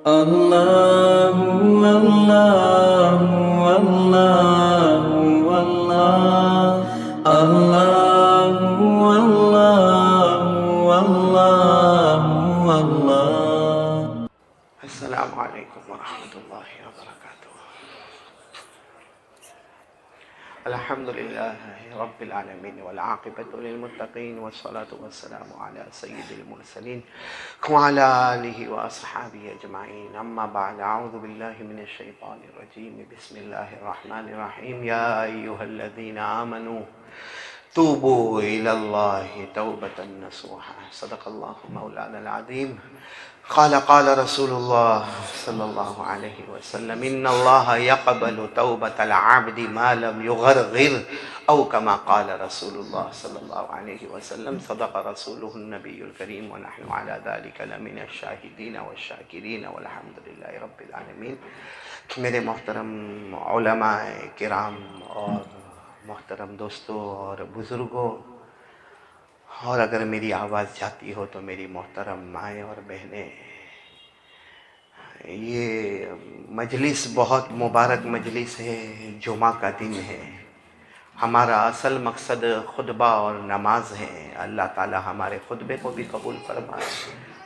اللہ اللہ اللہ اللہ اللہ اللہ اللہ۔ السلام علیکم ورحمۃ اللہ وبرکاتہ۔ الحمد للہ رب العالمین والعاقبۃ للمتقین والصلاة والسلام علی سید المرسلین وعلی آلہ واصحابہ اجمعین، اما بعد، اعوذ باللہ من الشیطان الرجیم، بسم اللہ الرحمن الرحیم۔ یا ایہا الذین آمنوا توبوا الی اللہ توبۃ نصوحا، صدق اللہ مولانا العظیم۔ قال رسول اللہ صلی اللہ علیہ وسلم، ان اللہ یقبل توبۃ العبد ما لم یغرغر، او کما قال رسول اللہ صلی اللہ علیہ وسلم، صدق رسولہ النبی الکریم، ونحن علی ذلک لمن الشاہدین والشاکرین والحمد للہ رب العالمین۔ میرے محترم علماء کرام اور محترم دوستوں اور بزرگوں، اور اگر میری آواز جاتی ہو تو میری محترم مائیں اور بہنیں، یہ مجلس بہت مبارک مجلس ہے، جمعہ کا دن ہے۔ ہمارا اصل مقصد خطبہ اور نماز ہے۔ اللہ تعالی ہمارے خطبے کو بھی قبول فرمائے،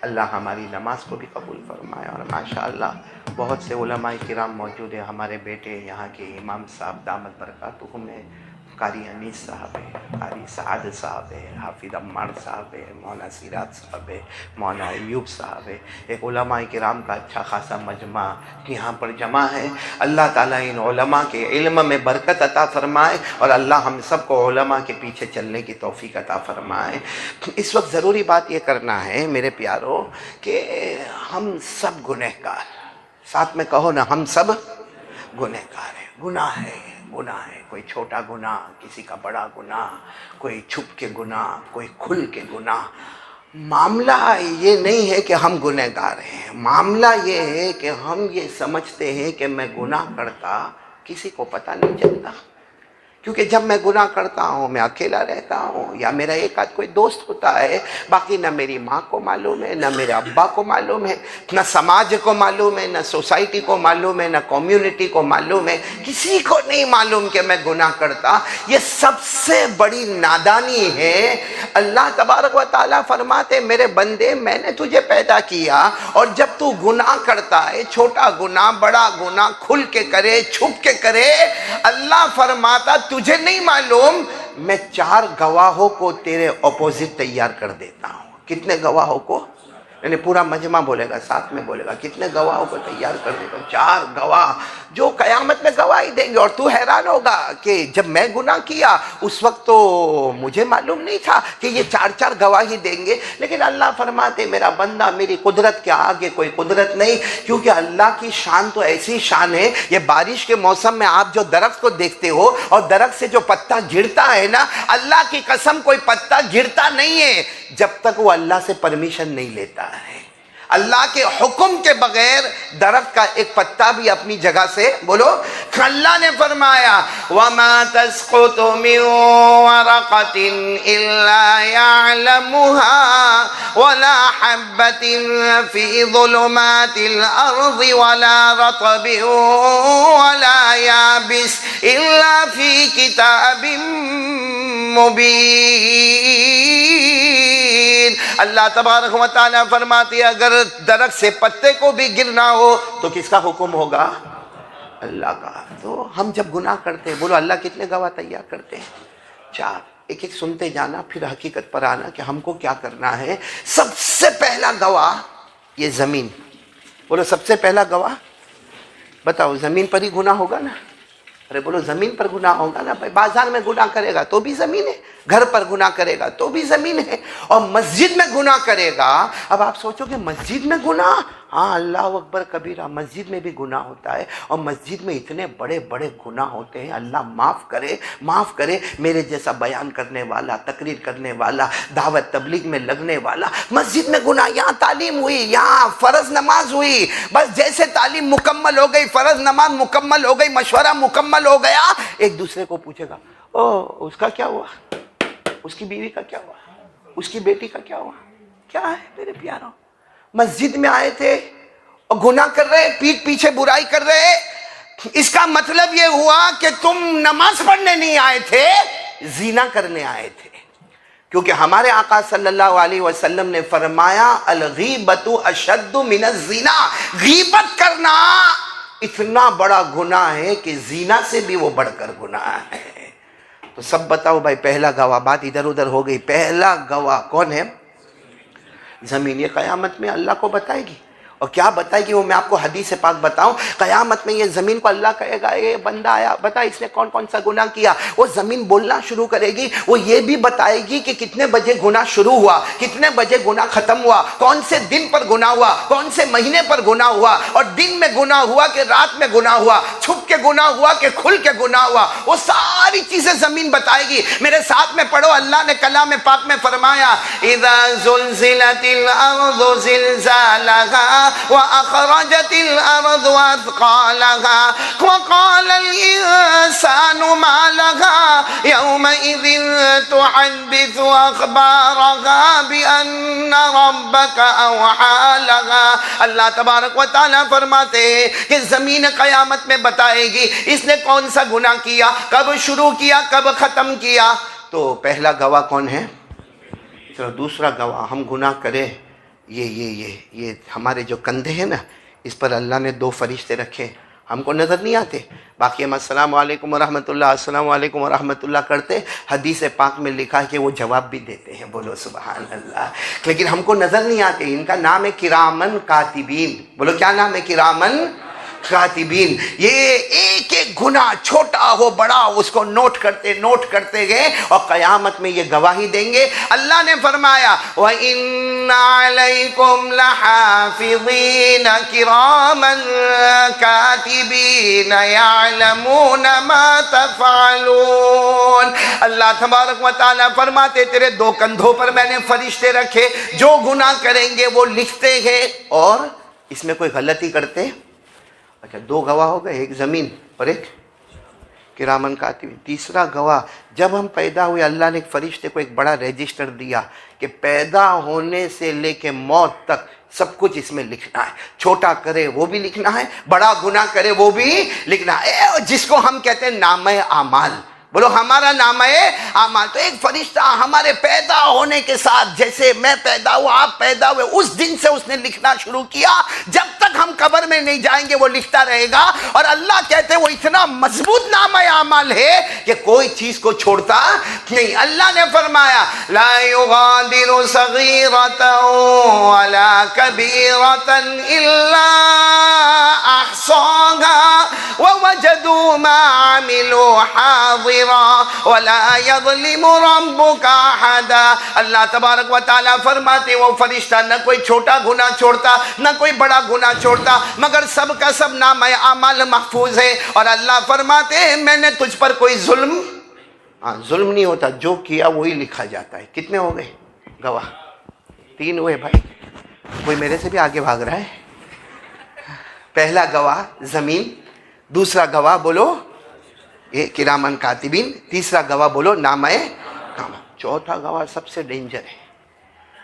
اللہ ہماری نماز کو بھی قبول فرمائے۔ اور ماشاءاللہ بہت سے علماء کرام موجود ہیں۔ ہمارے بیٹے یہاں کے امام صاحب دامت برکاتہم ہیں، قاری انیس صاحب ہے، قاری سعد صاحب ہے، حافظ عمار صاحب ہے، مولانا سیرات صاحب ہے، مولانا ایوب صاحب ہے۔ ایک علماء کرام کا اچھا خاصا مجمع یہاں پر جمع ہے۔ اللہ تعالیٰ ان علماء کے علم میں برکت عطا فرمائے، اور اللہ ہم سب کو علماء کے پیچھے چلنے کی توفیق عطا فرمائے۔ اس وقت ضروری بات یہ کرنا ہے میرے پیارو کہ ہم سب گنہگار، ساتھ میں کہو نا، ہم سب گنہگار ہیں۔ گناہ ہے، گناہ ہے، کوئی چھوٹا گناہ، کسی کا بڑا گناہ، کوئی چھپ کے گناہ، کوئی کھل کے گناہ۔ معاملہ یہ نہیں ہے کہ ہم گنہگار ہیں، معاملہ یہ ہے کہ ہم یہ سمجھتے ہیں کہ میں گناہ کرتا کسی کو پتہ نہیں چلتا، کیونکہ جب میں گناہ کرتا ہوں میں اکیلا رہتا ہوں، یا میرا ایک آدھ کوئی دوست ہوتا ہے، باقی نہ میری ماں کو معلوم ہے، نہ میرے ابا کو معلوم ہے، نہ سماج کو معلوم ہے، نہ سوسائٹی کو معلوم ہے، نہ کمیونٹی کو معلوم ہے، کسی کو نہیں معلوم کہ میں گناہ کرتا۔ یہ سب سے بڑی نادانی ہے۔ اللہ تبارک و تعالیٰ فرماتے، میرے بندے میں نے تجھے پیدا کیا، اور جب تو گناہ کرتا ہے، چھوٹا گناہ بڑا گناہ، کھل کے کرے چھپ کے کرے، اللہ فرماتا تجھے نہیں معلوم، میں 4 گواہوں کو تیرے اپوزٹ تیار کر دیتا ہوں۔ کتنے گواہوں کو؟ یعنی پورا مجمع بولے گا، ساتھ میں بولے گا، کتنے گواہوں کو تیار کر دیتا ہوں؟ 4 گواہ جو قیامت میں گواہی دیں گے۔ اور تو حیران ہوگا کہ جب میں گناہ کیا اس وقت تو مجھے معلوم نہیں تھا کہ یہ 4 گواہی دیں گے، لیکن اللہ فرماتے میرا بندہ، میری قدرت کے آگے کوئی قدرت نہیں، کیونکہ اللہ کی شان تو ایسی شان ہے۔ یہ بارش کے موسم میں آپ جو درخت کو دیکھتے ہو، اور درخت سے جو پتا گرتا ہے نا، اللہ کی قسم کوئی پتا گرتا نہیں ہے جب تک وہ اللہ سے پرمیشن نہیں لیتا ہے۔ اللہ کے حکم کے بغیر درخت کا ایک پتا بھی اپنی جگہ سے، بولو، اللہ نے فرمایا وَمَا تَسْقُطُ مِن وَرَقَةٍ إِلَّا يَعْلَمُهَا وَلَا حَبَّةٍ فِي ظُلُمَاتِ الْأَرْضِ وَلَا رَطْبٍ وَلَا يَابِسٍ إِلَّا فِي كِتَابٍ مبین۔ اللہ تبارک و تعالیٰ فرماتی ہے اگر درخت سے پتے کو بھی گرنا ہو تو کس کا حکم ہوگا؟ اللہ کا۔ تو ہم جب گناہ کرتے ہیں، بولو اللہ کتنے گواہ تیار کرتے ہیں؟ 4۔ ایک ایک سنتے جانا، پھر حقیقت پر آنا کہ ہم کو کیا کرنا ہے۔ سب سے پہلا گواہ یہ زمین، بولو سب سے پہلا گواہ، بتاؤ زمین پر ہی گناہ ہوگا نا؟ ارے بولو زمین پر گناہ ہوگا نا بھائی۔ بازار میں گناہ کرے گا تو بھی زمین ہے، گھر پر گناہ کرے گا تو بھی زمین ہے، اور مسجد میں گناہ کرے گا۔ اب آپ سوچو کہ مسجد میں گناہ، ہاں اللہ اکبر کبیرہ، مسجد میں بھی گناہ ہوتا ہے، اور مسجد میں اتنے بڑے بڑے گناہ ہوتے ہیں، اللہ معاف کرے، معاف کرے۔ میرے جیسا بیان کرنے والا، تقریر کرنے والا، دعوت تبلیغ میں لگنے والا، مسجد میں گناہ، یہاں تعلیم ہوئی، یہاں فرض نماز ہوئی، بس جیسے تعلیم مکمل ہو گئی، فرض نماز مکمل ہو گئی، مشورہ مکمل ہو گیا، ایک دوسرے کو پوچھے گا او اس کا کیا ہوا، اس کی بیوی کا کیا ہوا، اس کی بیٹی کا کیا ہوا، کیا ہے میرے پیاروں؟ مسجد میں آئے تھے اور گناہ کر رہے، پیٹھ پیچھے برائی کر رہے، اس کا مطلب یہ ہوا کہ تم نماز پڑھنے نہیں آئے تھے، زنا کرنے آئے تھے. کیونکہ ہمارے آقا صلی اللہ علیہ وسلم نے فرمایا الغیبت اشد من الزنا، غیبت کرنا اتنا بڑا گناہ ہے کہ زنا سے بھی وہ بڑھ کر گناہ ہے. تو سب بتاؤ بھائی، پہلا گواہ، بات ادھر ادھر ہو گئی، پہلا گواہ کون ہے؟ زمین. یہ قیامت میں اللہ کو بتائے گی. اور کیا بتائے گی وہ میں آپ کو حدیث پاک بتاؤں. قیامت میں یہ زمین کو اللہ کہے گا اے بندہ آیا بتا اس نے کون کون سا گناہ کیا. وہ زمین بولنا شروع کرے گی، وہ یہ بھی بتائے گی کہ کتنے بجے گناہ شروع ہوا، کتنے بجے گناہ ختم ہوا، کون سے دن پر گناہ ہوا، کون سے مہینے پر گناہ ہوا، اور دن میں گناہ ہوا کہ رات میں گناہ ہوا، چھپ کے گناہ ہوا کہ کھل کے گناہ ہوا. وہ ساری چیزیں زمین بتائے گی. میرے ساتھ میں پڑھو، اللہ نے کلام پاک میں فرمایا اذا زلزلت الارض زلزالها وأخرجت الأرض أثقالها وقال الإنسان ما لها يومئذ تحدث أخبارها بأن ربك أوحى لها. اللہ تبارک و تعالیٰ فرماتے ہیں کہ زمین قیامت میں بتائے گی اس نے کون سا گناہ کیا، کب شروع کیا، کب ختم کیا. تو پہلا گواہ کون ہے؟ چلو دوسرا گواہ، ہم گناہ کرے، یہ ہمارے جو کندھے ہیں نا، اس پر اللہ نے 2 فرشتے رکھے، ہم کو نظر نہیں آتے. باقی ہم السلام علیکم ورحمۃ اللہ، السلام علیکم ورحمۃ اللہ کرتے، حدیث پاک میں لکھا ہے کہ وہ جواب بھی دیتے ہیں. بولو سبحان اللہ. لیکن ہم کو نظر نہیں آتے. ان کا نام ہے کرامن کاتبین. بولو کیا نام ہے؟ کرامن کاتبین. یہ ایک ایک گناہ چھوٹا ہو بڑا اس کو نوٹ کرتے گئے اور قیامت میں یہ گواہی دیں گے. اللہ نے فرمایا وَإِنَّ عَلَيْكُمْ لَحَافِظِينَ كِرَامًا كَاتِبِينَ يَعْلَمُونَ مَا تَفْعَلُونَ. اللہ تبارک و تعالیٰ فرماتے تیرے 2 کندھوں پر میں نے فرشتے رکھے، جو گناہ کریں گے وہ لکھتے ہیں اور اس میں کوئی غلطی کرتے. اچھا 2 گواہ ہو گئے، ایک زمین اور ایک کرامن کاتبین. تیسرا گواہ، جب ہم پیدا ہوئے اللہ نے ایک فرشتے کو ایک بڑا رجسٹر دیا کہ پیدا ہونے سے لے کے موت تک سب کچھ اس میں لکھنا ہے. چھوٹا کرے وہ بھی لکھنا ہے، بڑا گناہ کرے وہ بھی لکھنا ہے، جس کو ہم کہتے ہیں نامہ اعمال. بولو ہمارا نامہ اعمال. تو ایک فرشتہ ہمارے پیدا ہونے کے ساتھ، جیسے میں پیدا ہوا آپ پیدا ہوئے، اس دن سے اس نے لکھنا شروع کیا. جب تک ہم قبر میں نہیں جائیں گے وہ لکھتا رہے گا. اور اللہ کہتے ہیں وہ اتنا مضبوط نامہ اعمال ہے کہ کوئی چیز کو چھوڑتا نہیں. اللہ نے فرمایا لا یغادر صغیرۃ ولا کبیرۃ الا احصاها ووجدوا ما عملوا حاضرا ولا يظلم ربك احدا. اللہ تبارک و تعالیٰ فرماتے وہ فرشتہ نہ کوئی چھوٹا گناہ چھوڑتا نہ کوئی بڑا گناہ چھوڑتا، مگر سب کا سب نامہ اعمال محفوظ ہے. اور اللہ فرماتے ہیں میں نے تجھ پر کوئی ظلم نہیں ہوتا، جو کیا وہی لکھا جاتا ہے. کتنے ہو گئے گواہ؟ 3 ہوئے بھائی. کوئی میرے سے بھی آگے بھاگ رہا ہے. پہلا گواہ زمین، دوسرا گواہ بولو یہ کرامن کاتبین، تیسرا گواہ بولو نامہ کام. چوتھا گواہ سب سے ڈینجر ہے.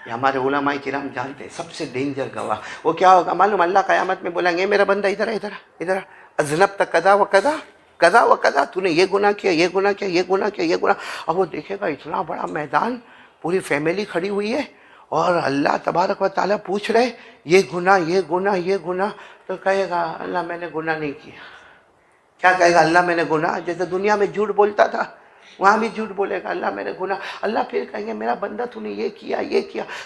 یہ ہمارے علماء کرام جانتے ہیں سب سے ڈینجر گواہ وہ کیا ہوگا معلوم؟ اللہ قیامت میں بولیں گے میرا بندہ ادھر اذنبت کذا و کذا، تو نے یہ گناہ کیا، یہ گناہ کیا، یہ گناہ کیا، یہ گناہ. اب وہ دیکھے گا اتنا بڑا میدان، پوری فیملی کھڑی ہوئی ہے اور اللہ تبارک و تعالیٰ پوچھ رہے یہ گناہ، تو کہے گا اللہ میں نے گناہ نہیں کیا. کیا کہے گا؟ اللہ میں نے گناہ، جیسے دنیا میں جھوٹ بولتا تھا وہاں بھی جھوٹ بولے گا اللہ میں نے گناہ. اللہ پھر کہیں گے میرا بندہ تو نے یہ کیا.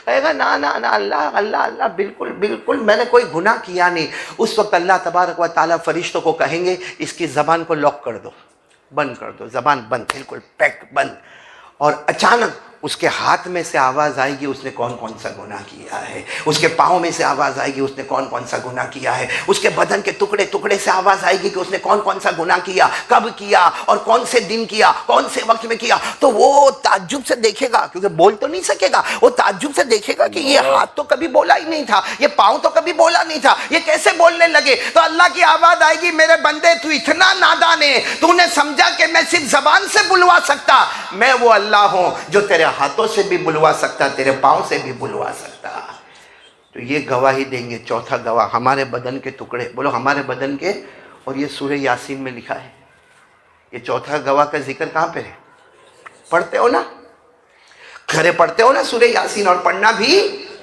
کہے گا نا اللہ بالکل میں نے کوئی گناہ کیا نہیں. اس وقت اللہ تبارک و تعالیٰ فرشتوں کو کہیں گے اس کی زبان کو لاک کر دو، بند کر دو، زبان بند، بالکل پیک بند. اور اچانک اس کے ہاتھ میں سے آواز آئے گی اس نے کون کون سا گناہ کیا ہے. اس کے پاؤں میں سے آواز آئے گی اس نے کون کون سا گناہ کیا ہے. اس کے بدن کے ٹکڑے سے آواز آئے گی کہ اس نے کون کون سا گناہ کیا، کب کیا اور کون سے دن کیا، کون سے وقت میں کیا. تو وہ تعجب سے دیکھے گا، کیونکہ بول تو نہیں سکے گا، وہ تعجب سے دیکھے گا کہ یہ ہاتھ تو کبھی بولا ہی نہیں تھا، یہ پاؤں تو کبھی بولا نہیں تھا، یہ کیسے بولنے لگے. تو اللہ کی آواز آئے گی میرے بندے تو اتنا نادان ہے، تو نے سمجھا کہ میں صرف زبان سے بلوا سکتا. میں وہ اللہ ہوں جو تیرے ہاتھوں سے بھی بلوا سکتا، تیرے پاؤں سے بھی بلوا سکتا. تو یہ گواہی دیں گے. چوتھا گواہ ہمارے بدن کے ٹکڑے، بولو ہمارے بدن کے، اور یہ سورہ یاسین میں لکھا ہے. یہ چوتھا گواہ کا ذکر کہاں پہ ہے؟ پڑھتے ہو نا، گھرے پڑھتے ہو نا سورہ یاسین، اور پڑھنا بھی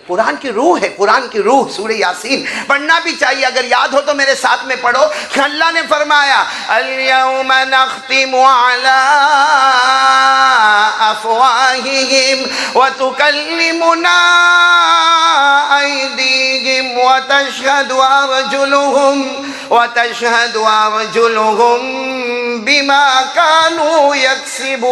قرآن کی روح ہے، قرآن کی روح سورہ یاسین پڑھنا بھی چاہیے. اگر یاد ہو تو میرے ساتھ میں پڑھو. اللہ نے فرمایا الیوم نختم علی افواہہم وتکلمنا ایدیہم وتشہد ارجلہم بما کانوا یکسبون.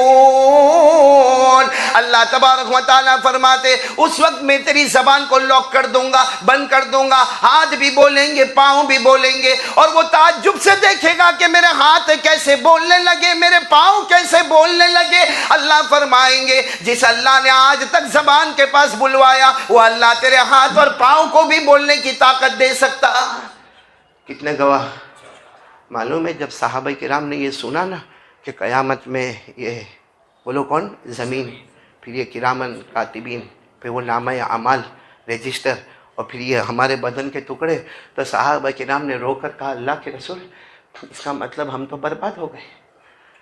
اللہ تبارک و تعالیٰ فرماتے اس وقت میں تیری زبان کو لاک کر دوں گا، بند کر دوں گا. ہاتھ بھی بولیں گے، پاؤں بھی بولیں گے، اور وہ تعجب سے دیکھے گا کہ میرے ہاتھ کیسے بولنے لگے، میرے پاؤں کیسے بولنے لگے. اللہ فرمائیں گے جس اللہ نے آج تک زبان کے پاس بلوایا وہ اللہ تیرے ہاتھ اور پاؤں کو بھی بولنے کی طاقت دے سکتا. کتنے گواہ؟ معلوم ہے جب صحابہ کرام نے یہ سنا نا کہ قیامت میں یہ بولو کون؟ زمین، پھر یہ کرامن کاتبین، پھر وہ نامہ اعمال رجسٹر، اور پھر یہ ہمارے بدن کے ٹکڑے، تو صحابہ کرام نے رو کر کہا اللہ کے رسول اس کا مطلب ہم تو برباد ہو گئے،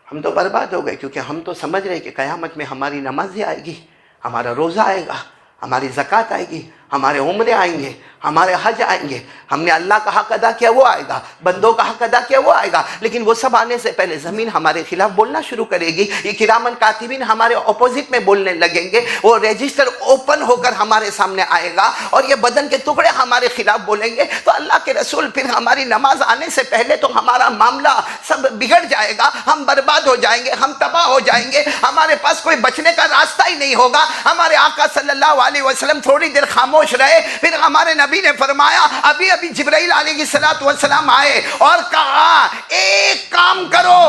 ہم تو برباد ہو گئے، کیونکہ ہم تو سمجھ رہے کہ قیامت میں ہماری نمازیں آئے گی، ہمارا روزہ آئے گا، ہماری زکوٰۃ آئے گی، ہمارے عمرے آئیں گے، ہمارے حج آئیں گے، ہم نے اللہ کا حق ادا کیا وہ آئے گا، بندوں کا حق ادا کیا وہ آئے گا. لیکن وہ سب آنے سے پہلے زمین ہمارے خلاف بولنا شروع کرے گی. یہ کرامن کاتبین ہمارے اپوزٹ میں بولنے لگیں گے. وہ رجسٹر اوپن ہو کر ہمارے سامنے آئے گا اور یہ بدن کے ٹکڑے ہمارے خلاف بولیں گے. تو اللہ کے رسول پھر ہماری نماز آنے سے پہلے تو ہمارا معاملہ سب بگڑ جائے گا، ہم برباد ہو جائیں گے، ہم تباہ ہو جائیں گے، ہمارے پاس کوئی بچنے کا راستہ ہی نہیں ہوگا. ہمارے آقا صلی اللہ علیہ وسلم تھوڑی دیر خاموش رہے. پھر ہمارے نبی نے فرمایا ابھی جبرائیل علیہ السلام آئے اور کہا ایک کام کرو،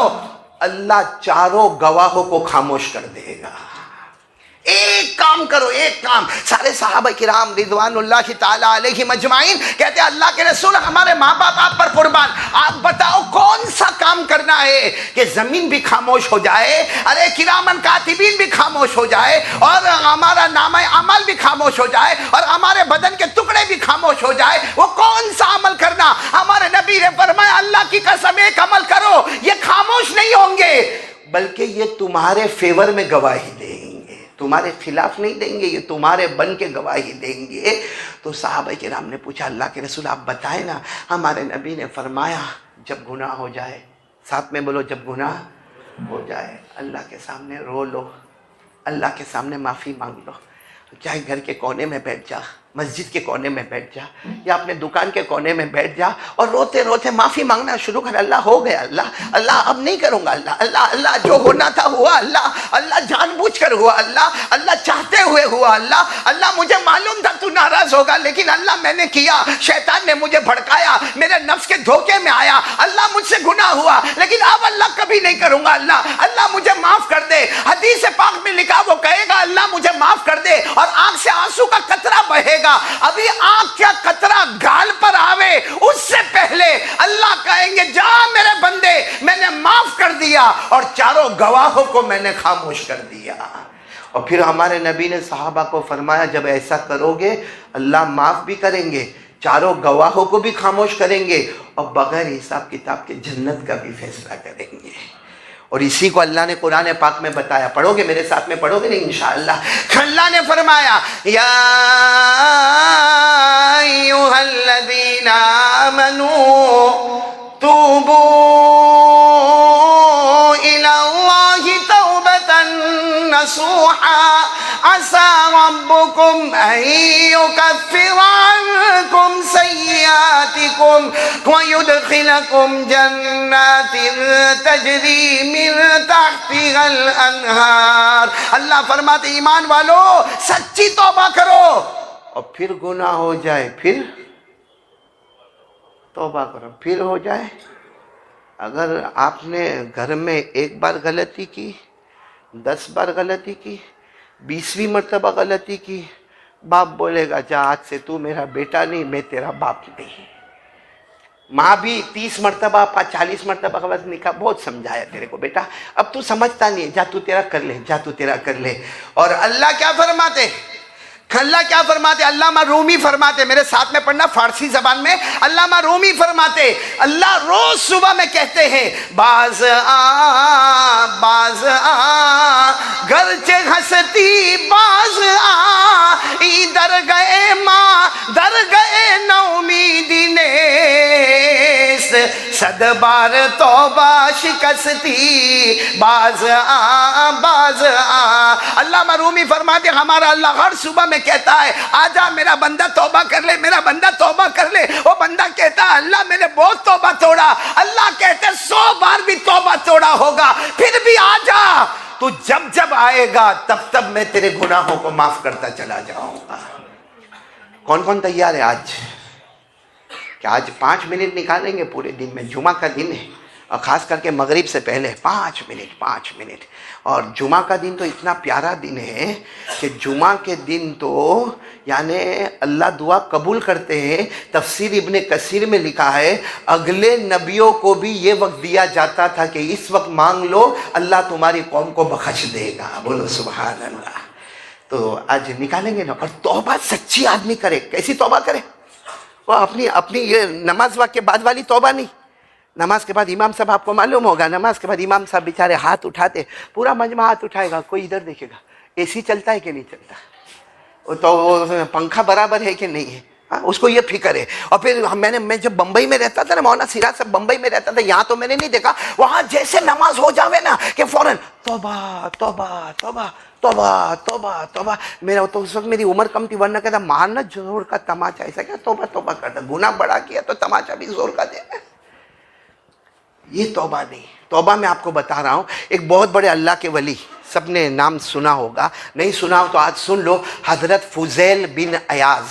اللہ چاروں گواہوں کو خاموش کر دے گا. ایک کام کرو، ایک کام. سارے صحابہ کرام رضوان اللہ تعالی علیہم اجمعین کہتے ہیں اللہ کے رسول ہمارے ماں باپ آپ پر قربان، آپ بتاؤ کون سا کام کرنا ہے کہ زمین بھی خاموش ہو جائے، ارے کرامن کاتبین بھی خاموش ہو جائے، اور ہمارا نامہ اعمال بھی خاموش ہو جائے، اور ہمارے بدن کے ٹکڑے بھی خاموش ہو جائے. وہ کون سا عمل کرنا؟ ہمارے نبی نے فرمایا اللہ کی قسم ایک عمل کرو، یہ خاموش نہیں ہوں گے بلکہ یہ تمہارے فیور میں گواہی دیں گے، تمہارے خلاف نہیں دیں گے، یہ تمہارے بن کے گواہی دیں گے. تو صحابہ کرام نے پوچھا اللہ کے رسول آپ بتائیں نا. ہمارے نبی نے فرمایا جب گناہ ہو جائے، ساتھ میں بولو جب گناہ ہو جائے، اللہ کے سامنے رو لو، اللہ کے سامنے معافی مانگ لو. چاہے گھر کے کونے میں بیٹھ جا، مسجد کے کونے میں بیٹھ جا، یا اپنے دکان کے کونے میں بیٹھ جا اور روتے روتے معافی مانگنا شروع کر. اللہ ہو گیا، اللہ اب نہیں کروں گا، اللہ جو ہونا تھا ہوا، اللہ جان بوجھ کر ہوا، اللہ چاہتے ہوئے ہوا، اللہ مجھے معلوم تھا تو ناراض ہوگا لیکن اللہ میں نے کیا، شیطان نے مجھے بھڑکایا، میرے نفس کے دھوکے میں آیا، اللہ مجھ سے گناہ ہوا لیکن اب اللہ کبھی نہیں کروں گا، اللہ مجھے معاف کر دے. حدیث پاک میں لکھا وہ کہے گا اللہ مجھے معاف کر دے اور آنکھ سے آنسو کا قطرہ بہے گا. ابھی آنکھ کا قطرہ گال پر آوے اس سے پہلے اللہ کہیں گے جا میرے بندے میں نے معاف کر دیا اور چاروں گواہوں کو میں نے خاموش کر دیا. اور پھر ہمارے نبی نے صحابہ کو فرمایا جب ایسا کرو گے اللہ معاف بھی کریں گے، چاروں گواہوں کو بھی خاموش کریں گے، اور بغیر حساب کتاب کے جنت کا بھی فیصلہ کریں گے. اور اسی کو اللہ نے قرآن پاک میں بتایا. پڑھو گے میرے ساتھ میں؟ پڑھو گے نہیں انشاءاللہ؟ اللہ نے فرمایا یا ایھا الذین آمنوا توبوا الی اللہ توبۃ نصوحا عسى ربكم أن يكفر عنكم سيئاتكم ويدخلكم جنات تجري من تحتها الأنهار. اللہ فرماتے ایمان والو سچی توبہ کرو، اور پھر گناہ ہو جائے پھر توبہ کرو، پھر ہو جائے. اگر آپ نے گھر میں ایک بار غلطی کی، 10 بار غلطی کی، 20ویں مرتبہ غلطی کی، باپ بولے گا جا آج سے تو میرا بیٹا نہیں، میں تیرا باپ نہیں. ماں بھی 30 مرتبہ 40 مرتبہ غلط نکاح بہت سمجھایا تیرے کو بیٹا اب تو سمجھتا نہیں ہے، جا تو تیرا کر لے، جا تو تیرا کر لے. اور اللہ کیا فرماتے اللہ کیا فرماتے؟ علامہ رومی فرماتے، میرے ساتھ میں پڑھنا فارسی زبان میں، علامہ رومی فرماتے اللہ روز صبح میں کہتے ہیں باز گرچہ ہستی باز در گئے ماں در گئے نومیدی نیست، صد بار توبہ شکستی باز علامہ رومی فرماتے ہمارا اللہ ہر صبح میں کہتا ہے آجا میرا بندہ توبہ کر لے، میرا بندہ توبہ کر لے۔ وہ بندہ کہتا ہے اللہ میں نے بہت توبہ توڑا، اللہ کہتے 100 بار بھی توبہ توڑا ہوگا پھر بھی آجا، تو جب جب آئے گا تب تب میں تیرے گناہوں کو معاف کرتا چلا جاؤں گا۔ کون کون تیار ہے آج کہ آج 5 منٹ نکالیں گے پورے دن میں؟ جمعہ کا دن ہے اور خاص کر کے مغرب سے پہلے 5 منٹ۔ اور جمعہ کا دن تو اتنا پیارا دن ہے کہ جمعہ کے دن تو یعنی اللہ دعا قبول کرتے ہیں۔ تفسیر ابن کثیر میں لکھا ہے اگلے نبیوں کو بھی یہ وقت دیا جاتا تھا کہ اس وقت مانگ لو اللہ تمہاری قوم کو بخش دے گا، بولو سبحان اللہ۔ تو آج نکالیں گے نا، اور توبہ سچی آدمی کرے۔ کیسی توبہ کرے؟ وہ اپنی یہ نماز وقت کے بعد والی توبہ نہیں۔ نماز کے بعد امام صاحب آپ کو معلوم ہوگا، نماز کے بعد امام صاحب بیچارے ہاتھ اٹھاتے، پورا مجمع ہاتھ اٹھائے گا، کوئی ادھر دیکھے گا اے سی چلتا ہے کہ نہیں چلتا، تو پنکھا برابر ہے کہ نہیں ہے، اس کو یہ فکر ہے۔ اور پھر میں جب بمبئی میں رہتا تھا نا، مولانا سراج صاحب بمبئی میں رہتا تھا، یہاں تو میں نے نہیں دیکھا، وہاں جیسے نماز ہو جاوے نا کہ فوراً توبہ توبہ توبہ توبہ توبہ توبہ۔ میرا تو اس وقت میری عمر کم تھی، ورنہ کہتا مارنا زور کا تماچا، ایسا کیا توبہ توبہ کرتا، گناہ بڑا کیا تو تماچا بھی زور کا دے۔ یہ توبہ نہیں۔ توبہ میں آپ کو بتا رہا ہوں، ایک بہت بڑے اللہ کے ولی، سب نے نام سنا ہوگا، نہیں سنا ہو تو آج سن لو، حضرت فضیل بن عیاض۔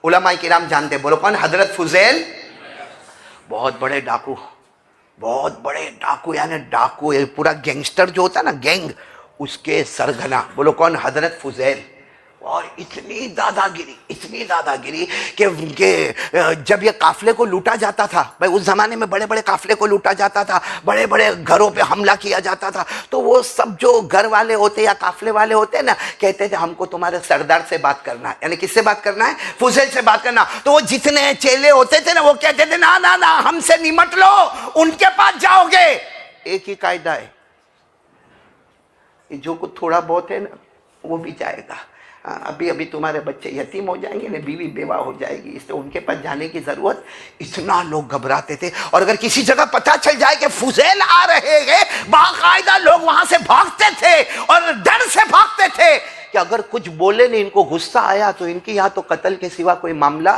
علماء کرام جانتے، بولو کون؟ حضرت فضیل، بہت بڑے ڈاکو، بہت بڑے ڈاکو، یعنی ڈاکو پورا گینگسٹر جو ہوتا ہے نا، گینگ، اس کے سرگنا، بولو کون؟ حضرت فضیل۔ اور اتنی دادا گیری کہ جب یہ قافلے کو لوٹا جاتا تھا، بھائی اس زمانے میں بڑے بڑے قافلے کو لوٹا جاتا تھا، بڑے بڑے گھروں پہ حملہ کیا جاتا تھا، تو وہ سب جو گھر والے ہوتے یا قافلے والے ہوتے نا، کہتے تھے ہم کو تمہارے سردار سے بات کرنا ہے۔ یعنی کس سے بات کرنا ہے؟ فضیل سے بات کرنا۔ تو وہ جتنے چیلے ہوتے تھے نا، وہ کہتے تھے نا نا نا ہم سے نمٹ لو، ان کے پاس جاؤ گے۔ ایک ہی قاعدہ ہے، جو کچھ تھوڑا بہت ہے نا وہ بھی جائے گا۔ ابھی تمہارے بچے یتیم ہو جائیں گے نا، بیوی بیوہ ہو جائے گی، اس لیے ان کے پاس جانے کی ضرورت۔ اتنا لوگ گھبراتے تھے، اور اگر کسی جگہ پتہ چل جائے کہ فضیل آ رہے ہیں، باقاعدہ لوگ وہاں سے بھاگتے تھے اور ڈر سے بھاگتے تھے کہ اگر کچھ بولے نہیں، ان کو غصہ آیا تو ان کی یہاں تو قتل کے سوا کوئی معاملہ۔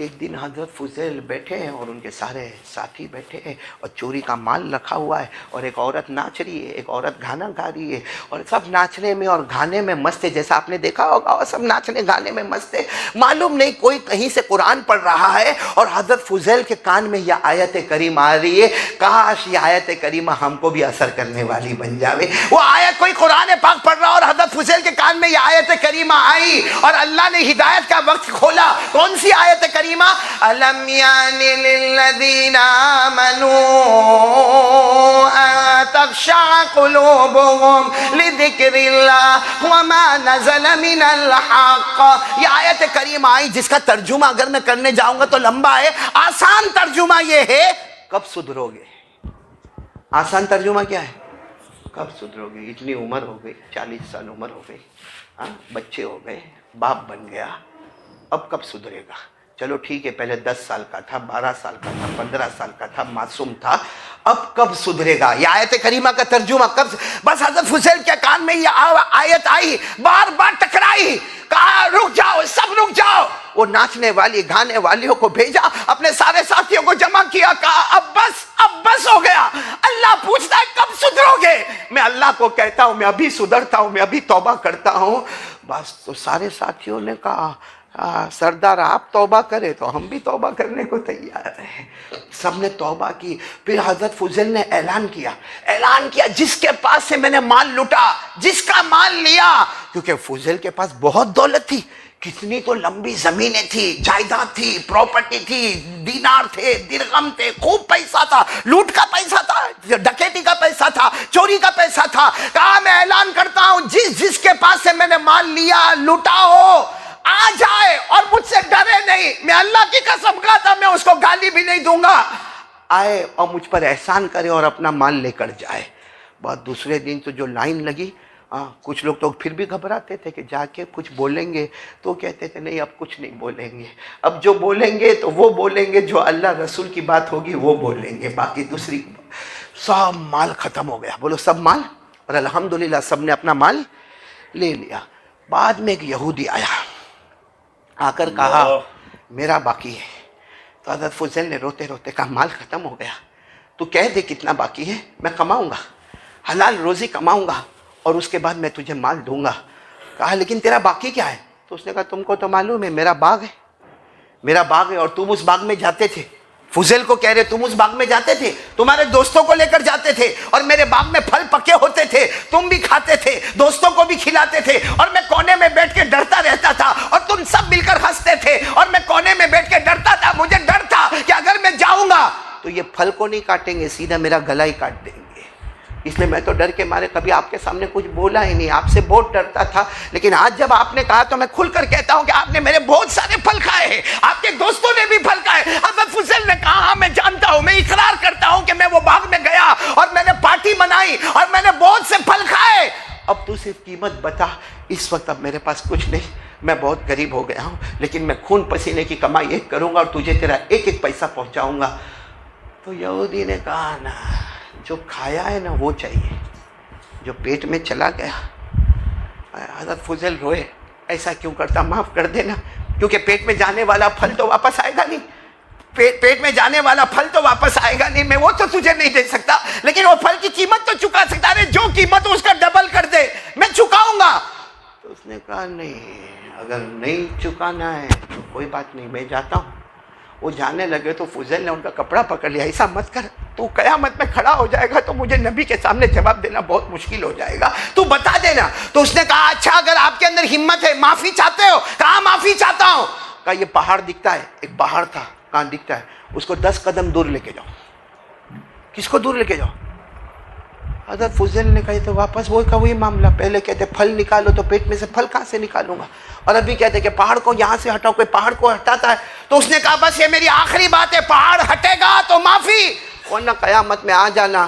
ایک دن حضرت فضیل بیٹھے ہیں اور ان کے سارے ساتھی بیٹھے ہیں، اور چوری کا مال رکھا ہوا ہے، اور ایک عورت ناچ رہی ہے، ایک عورت گانا گا رہی ہے، اور سب ناچنے میں اور گانے میں مست ہے، جیسا آپ نے دیکھا ہوگا، اور سب ناچنے گانے میں مست ہے۔ معلوم نہیں کوئی کہیں سے قرآن پڑھ رہا ہے، اور حضرت فضیل کے کان میں یہ آیت کریمہ آ رہی ہے، کاش یہ آیت کریمہ ہم کو بھی اثر کرنے والی بن جاوے۔ وہ آیت کوئی قرآن پاک پڑھ رہا، اور حضرت فضیل کے کان میں یہ آیت کریمہ آئی، اور اللہ نے ہدایت کا وقت کھولا۔ کون سی آیت کریمہ؟ أَلَمْ يَعْنِ لِلَّذِينَ آمَنُوا أَن تَخْشَعَ قُلُوبُهُمْ لِذِكْرِ اللَّهِ وَمَا نَزَلَ مِنَ الْحَقِّ۔ یہ آیت کریمہ آئی جس کا ترجمہ اگر میں کرنے جاؤں گا تو لمبا ہے۔ آسان ترجمہ یہ ہے، کب سدھرو گے؟ آسان ترجمہ کیا ہے؟ کب سدھرو گے؟ اتنی عمر ہو گئی، 40 سال عمر ہو گئی، بچے ہو گئے، باپ بن گیا، اب کب سدھرے گا؟ چلو ٹھیک ہے، پہلے 10 سال کا تھا، 12 سال کا تھا، 15 سال کا تھا، معصوم تھا، اب کب سدھرے گا؟ یہ آیت کریمہ کا ترجمہ کب؟ بس حضرت فضیل کے کان میں یہ آیت آئی، بار بار ٹکرائی، کہا رک جاؤ، سب رک جاؤ۔ وہ ناچنے والی گانے والیوں کو بھیجا، اپنے سارے ساتھیوں کو جمع کیا، کہا اب بس ہو گیا۔ اللہ پوچھتا ہے کب سدھرو گے؟ میں اللہ کو کہتا ہوں میں ابھی سدھرتا ہوں، میں ابھی توبہ کرتا ہوں۔ بس تو سارے ساتھیوں نے کہا سردار آپ توبہ کرے تو ہم بھی توبہ کرنے کو تیار ہیں۔ سب نے توبہ کی۔ پھر حضرت فضیل نے اعلان کیا جس کے پاس سے میں نے مال لوٹا، جس کا مال لیا، کیونکہ فضیل کے پاس بہت دولت تھی، کتنی تو لمبی زمینیں تھی، جائیداد تھی، پراپرٹی تھی، دینار تھے، درہم تھے، خوب پیسہ تھا، لوٹ کا پیسہ تھا، ڈکیتی کا پیسہ تھا، چوری کا پیسہ تھا. کہا میں اعلان کرتا ہوں جس کے پاس سے میں نے مال لیا لوٹا ہو آ جائے اور مجھ سے ڈرے نہیں. میں اللہ کی قسم کھاتا میں اس کو گالی بھی نہیں دوں گا. آئے اور مجھ پر احسان کرے اور اپنا مال لے کر جائے. بات دوسرے دن تو جو لائن لگی، کچھ لوگ تو پھر بھی گھبراتے تھے کہ جا کے کچھ بولیں گے، تو کہتے تھے نہیں اب کچھ نہیں بولیں گے، اب جو بولیں گے تو وہ بولیں گے جو اللہ رسول کی بات ہوگی وہ بولیں گے، باقی دوسری. سب مال ختم ہو گیا، بولو سب مال. اور الحمدللہ سب نے اپنا مال لے لیا. بعد میں ایک یہودی آیا، آ کر کہا میرا باقی ہے. تو حضرت فضیل نے روتے روتے کہا مال ختم ہو گیا، تو کہہ دے کتنا باقی ہے، میں کماؤں گا، حلال روزی کماؤں گا اور اس کے بعد میں تجھے مال دوں گا. کہا لیکن تیرا باقی کیا ہے؟ تو اس نے کہا تم کو تو معلوم ہے میرا باغ ہے، میرا باغ ہے اور تم اس باغ میں جاتے تھے. فضیل کو کہہ رہے تم اس باغ میں جاتے تھے، تمہارے دوستوں کو لے کر جاتے تھے اور میرے باغ میں پھل پکے ہوتے تھے، تم بھی کھاتے تھے، دوستوں کو بھی کھلاتے تھے اور میں کونے میں بیٹھ کے ڈرتا رہتا تھا اور تم سب مل کر ہنستے تھے اور میں کونے میں بیٹھ کے ڈرتا تھا. مجھے ڈر تھا کہ اگر میں جاؤں گا تو یہ پھل کو نہیں کاٹیں گے، سیدھا میرا گلا ہی کاٹ دیں گے. اس لیے میں تو ڈر کے مارے کبھی آپ کے سامنے کچھ بولا ہی نہیں، آپ سے بہت ڈرتا تھا. لیکن آج جب آپ نے کہا تو میں کھل کر کہتا ہوں کہ آپ نے میرے بہت سارے پھل کھائے ہیں، آپ کے دوستوں نے بھی پھل کھائے. حضرت فضیل نے کہا ہاں میں جانتا ہوں، میں اقرار کرتا ہوں کہ میں وہ باغ میں گیا اور میں نے پارٹی منائی اور میں نے بہت سے پھل کھائے. اب تو صرف قیمت بتا. اس وقت اب میرے پاس کچھ نہیں، میں بہت غریب ہو گیا ہوں، لیکن میں خون پسینے کی کمائی ایک کروں گا اور تجھے تیرا ایک ایک پیسہ پہنچاؤں گا. تو یہودی نے کہا نا جو کھایا ہے نا وہ چاہیے، جو پیٹ میں چلا گیا. حضرت فضیل روئے، ایسا کیوں کرتا، معاف کر دینا، کیونکہ پیٹ میں جانے والا پھل تو واپس آئے گا نہیں، پیٹ میں جانے والا پھل تو واپس آئے گا نہیں. میں وہ تو تجھے نہیں دے سکتا لیکن وہ پھل کی قیمت تو چکا سکتا ہے، جو قیمت اس کا ڈبل کر دے میں چکاؤں گا. تو اس نے کہا نہیں، اگر نہیں چکانا ہے تو کوئی بات نہیں، میں جاتا ہوں. وہ جانے لگے تو فضیل نے ان کا کپڑا پکڑ لیا، ایسا مت کر، تو قیامت میں کھڑا ہو جائے گا تو مجھے نبی کے سامنے جواب دینا بہت مشکل ہو جائے گا، تو بتا دینا. تو اس نے کہا اچھا اگر آپ کے اندر ہمت ہے معافی چاہتے ہو. کہا معافی چاہتا ہوں. کہا یہ پہاڑ دکھتا ہے، ایک پہاڑ تھا کہاں دکھتا ہے، اس کو 10 قدم دور لے کے جاؤ. کس کو دور لے کے جاؤ؟ حضرت فضیل نے کہا تو واپس وہی معاملہ، پہلے کہتے پھل نکالو تو پیٹ میں سے پھل کہاں سے نکالوں گا، اور ابھی کہتے کہ پہاڑ کو یہاں سے ہٹاؤ، کوئی پہاڑ کو ہٹاتا ہے. تو اس نے کہا بس یہ میری آخری بات ہے، پہاڑ ہٹے گا تو معافی، ورنہ قیامت میں آ جانا،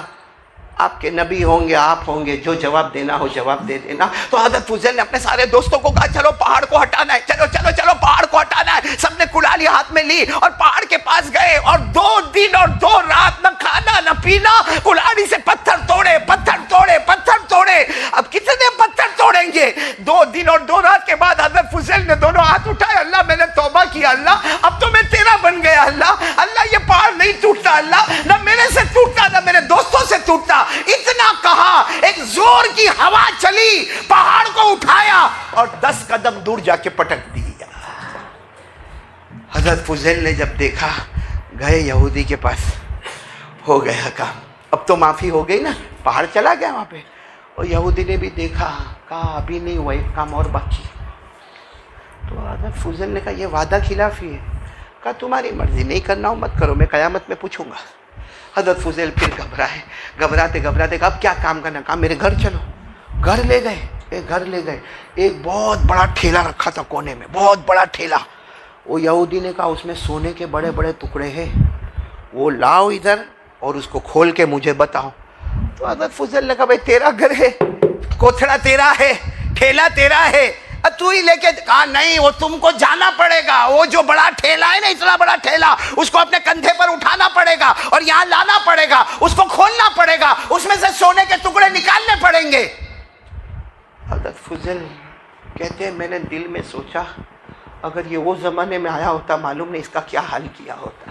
آپ کے نبی ہوں گے، آپ ہوں گے، جو جواب دینا ہو جواب دے دینا. تو حضرت فضیل نے اپنے سارے دوستوں کو کہا چلو پہاڑ کو ہٹانا ہے، چلو چلو چلو پہاڑ کو ہٹانا ہے. سب نے کلالی ہاتھ میں لی اور پہاڑ کے پاس گئے اور 2 دن اور 2 رات نہ کھانا نہ پینا، کلاڑی سے پتھر توڑے پتھر توڑے پتھر توڑے. اب کتنے پتھر توڑیں گے؟ 2 دن اور 2 رات کے بعد حضرت فضیل نے دونوں ہاتھ اٹھائے، اللہ میں نے توبہ کیا، اللہ اب تو میں تیرا بن گیا، اللہ یہ پہاڑ نہیں ٹوٹتا، اللہ نہ میرے سے ٹوٹتا نہ میرے دوستوں سے ٹوٹتا. اتنا کہا، ایک زور کی ہوا چلی، پہاڑ کو اٹھایا اور 10 قدم دور جا کے پٹک دیا. حضرت فضیل نے جب دیکھا، گئے یہودی کے پاس، ہو گیا کام، اب تو معافی ہو گئی نا، پہاڑ چلا گیا وہاں پہ. اور یہودی نے بھی دیکھا، کہا ابھی نہیں ہوا، ایک کام اور باقی. تو حضرت فضیل نے کہا یہ وعدہ خلافی ہے. کہا تمہاری مرضی، نہیں کرنا ہو مت کرو، میں قیامت میں پوچھوں گا. حضرت فضیل پھر گھبراتے کہ اب کیا کام کرنا. کہا میرے گھر چلو. گھر لے گئے، ایک بہت بڑا ٹھیلا رکھا تھا کونے میں، بہت بڑا ٹھیلا. وہ یہودی نے کہا اس میں سونے کے بڑے بڑے ٹکڑے ہیں، وہ لاؤ ادھر اور اس کو کھول کے مجھے بتاؤ. تو حضرت فضیل نے کہا بھائی تیرا گھر ہے، کوتھڑا تیرا ہے، ٹھیلا تیرا ہے، اب تو ہی لے کے. کہا نہیں وہ تم کو جانا پڑے گا، وہ جو بڑا ٹھیلا ہے نا، اتنا بڑا ٹھیلا، اس کو اپنے کندھے پر اٹھانا پڑے گا اور یہاں لانا پڑے گا، اس کو کھولنا پڑے گا، اس میں سے سونے کے ٹکڑے نکالنے پڑیں گے. حضرت فضیل کہتے ہیں میں نے دل میں سوچا اگر یہ وہ زمانے میں آیا ہوتا معلوم نہیں اس کا کیا حال کیا ہوتا،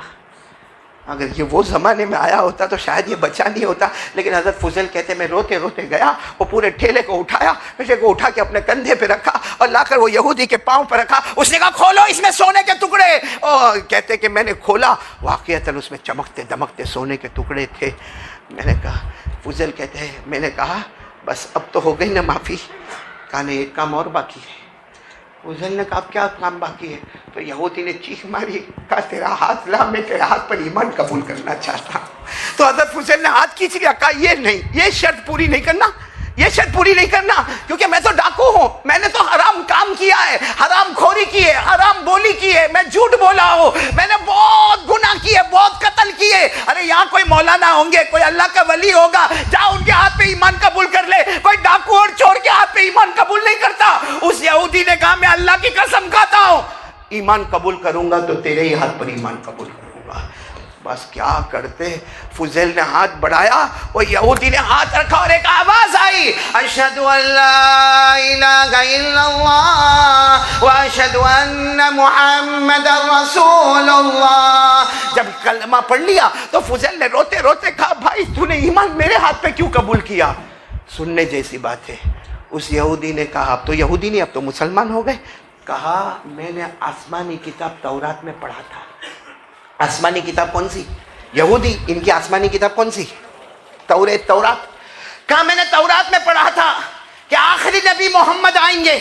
اگر یہ وہ زمانے میں آیا ہوتا تو شاید یہ بچا نہیں ہوتا. لیکن حضرت فضیل کہتے میں روتے روتے گیا، وہ پورے ٹھیلے کو اٹھایا، ٹھیلے کو اٹھا کے اپنے کندھے پہ رکھا اور لا کر وہ یہودی کے پاؤں پہ رکھا. اس نے کہا کھولو اس میں سونے کے ٹکڑے. کہتے کہ میں نے کھولا، واقعتاً اس میں چمکتے دمکتے سونے کے ٹکڑے تھے. میں نے کہا، فضیل کہتے ہیں میں نے کہا بس اب تو ہو گئی نا معافی. کہا نہیں ایک کام اور باقی ہے. فضیل نے کہا اب کیا کام باقی ہے؟ تو یہودی نے چیخ ماری، کہا تیرا ہاتھ لا، میں تیرے ہاتھ پر ایمان قبول کرنا چاہتا ہوں۔ تو حضرت فضیل نے ہاتھ کھینچ لیا، کہا یہ نہیں، یہ شرط پوری نہیں کرنا، یہ شرط پوری نہیں کرنا، کیونکہ میں تو ڈاکو ہوں، میں نے تو حرام کام کیا ہے، حرام خوری کی ہے، حرام بولی کی ہے، میں جھوٹ بولا ہوں، میں نے بہت گناہ کیے، بہت قتل کیے۔ ارے یہاں کوئی مولانا ہوں گے، کوئی اللہ کا ولی ہوگا، جا ان کے ہاتھ پہ ایمان قبول کر لے، کوئی ڈاکو اور چور کے ہاتھ پہ ایمان قبول نہیں کرتا۔ اس یہودی نے کہا میں اللہ کی قسم کھاتا ہوں، ایمان قبول کروں گا تو تیرے ہی ہاتھ پر ایمان قبول کروں گا۔ بس کیا کرتے، فضیل نے ہاتھ بڑھایا، وہ یہودی نے ہاتھ رکھا اور ایک آواز آئی، اشہد ان لا الہ الا اللہ واشہد ان محمد رسول اللہ۔ جب کلمہ پڑھ لیا تو فضیل نے روتے روتے کہا بھائی تو نے ایمان میرے ہاتھ پہ کیوں قبول کیا؟ سننے جیسی بات ہے۔ اس یہودی نے کہا، اب تو یہودی نہیں، اب تو مسلمان ہو گئے، کہا میں نے آسمانی کتاب تورات میں پڑھا تھا۔ آسمانی کتاب کون سی؟ یہودی، ان کی آسمانی کتاب کون سی؟ تورات۔ کہا میں نے تورات میں پڑھا تھا کہ آخری نبی محمد آئیں گے،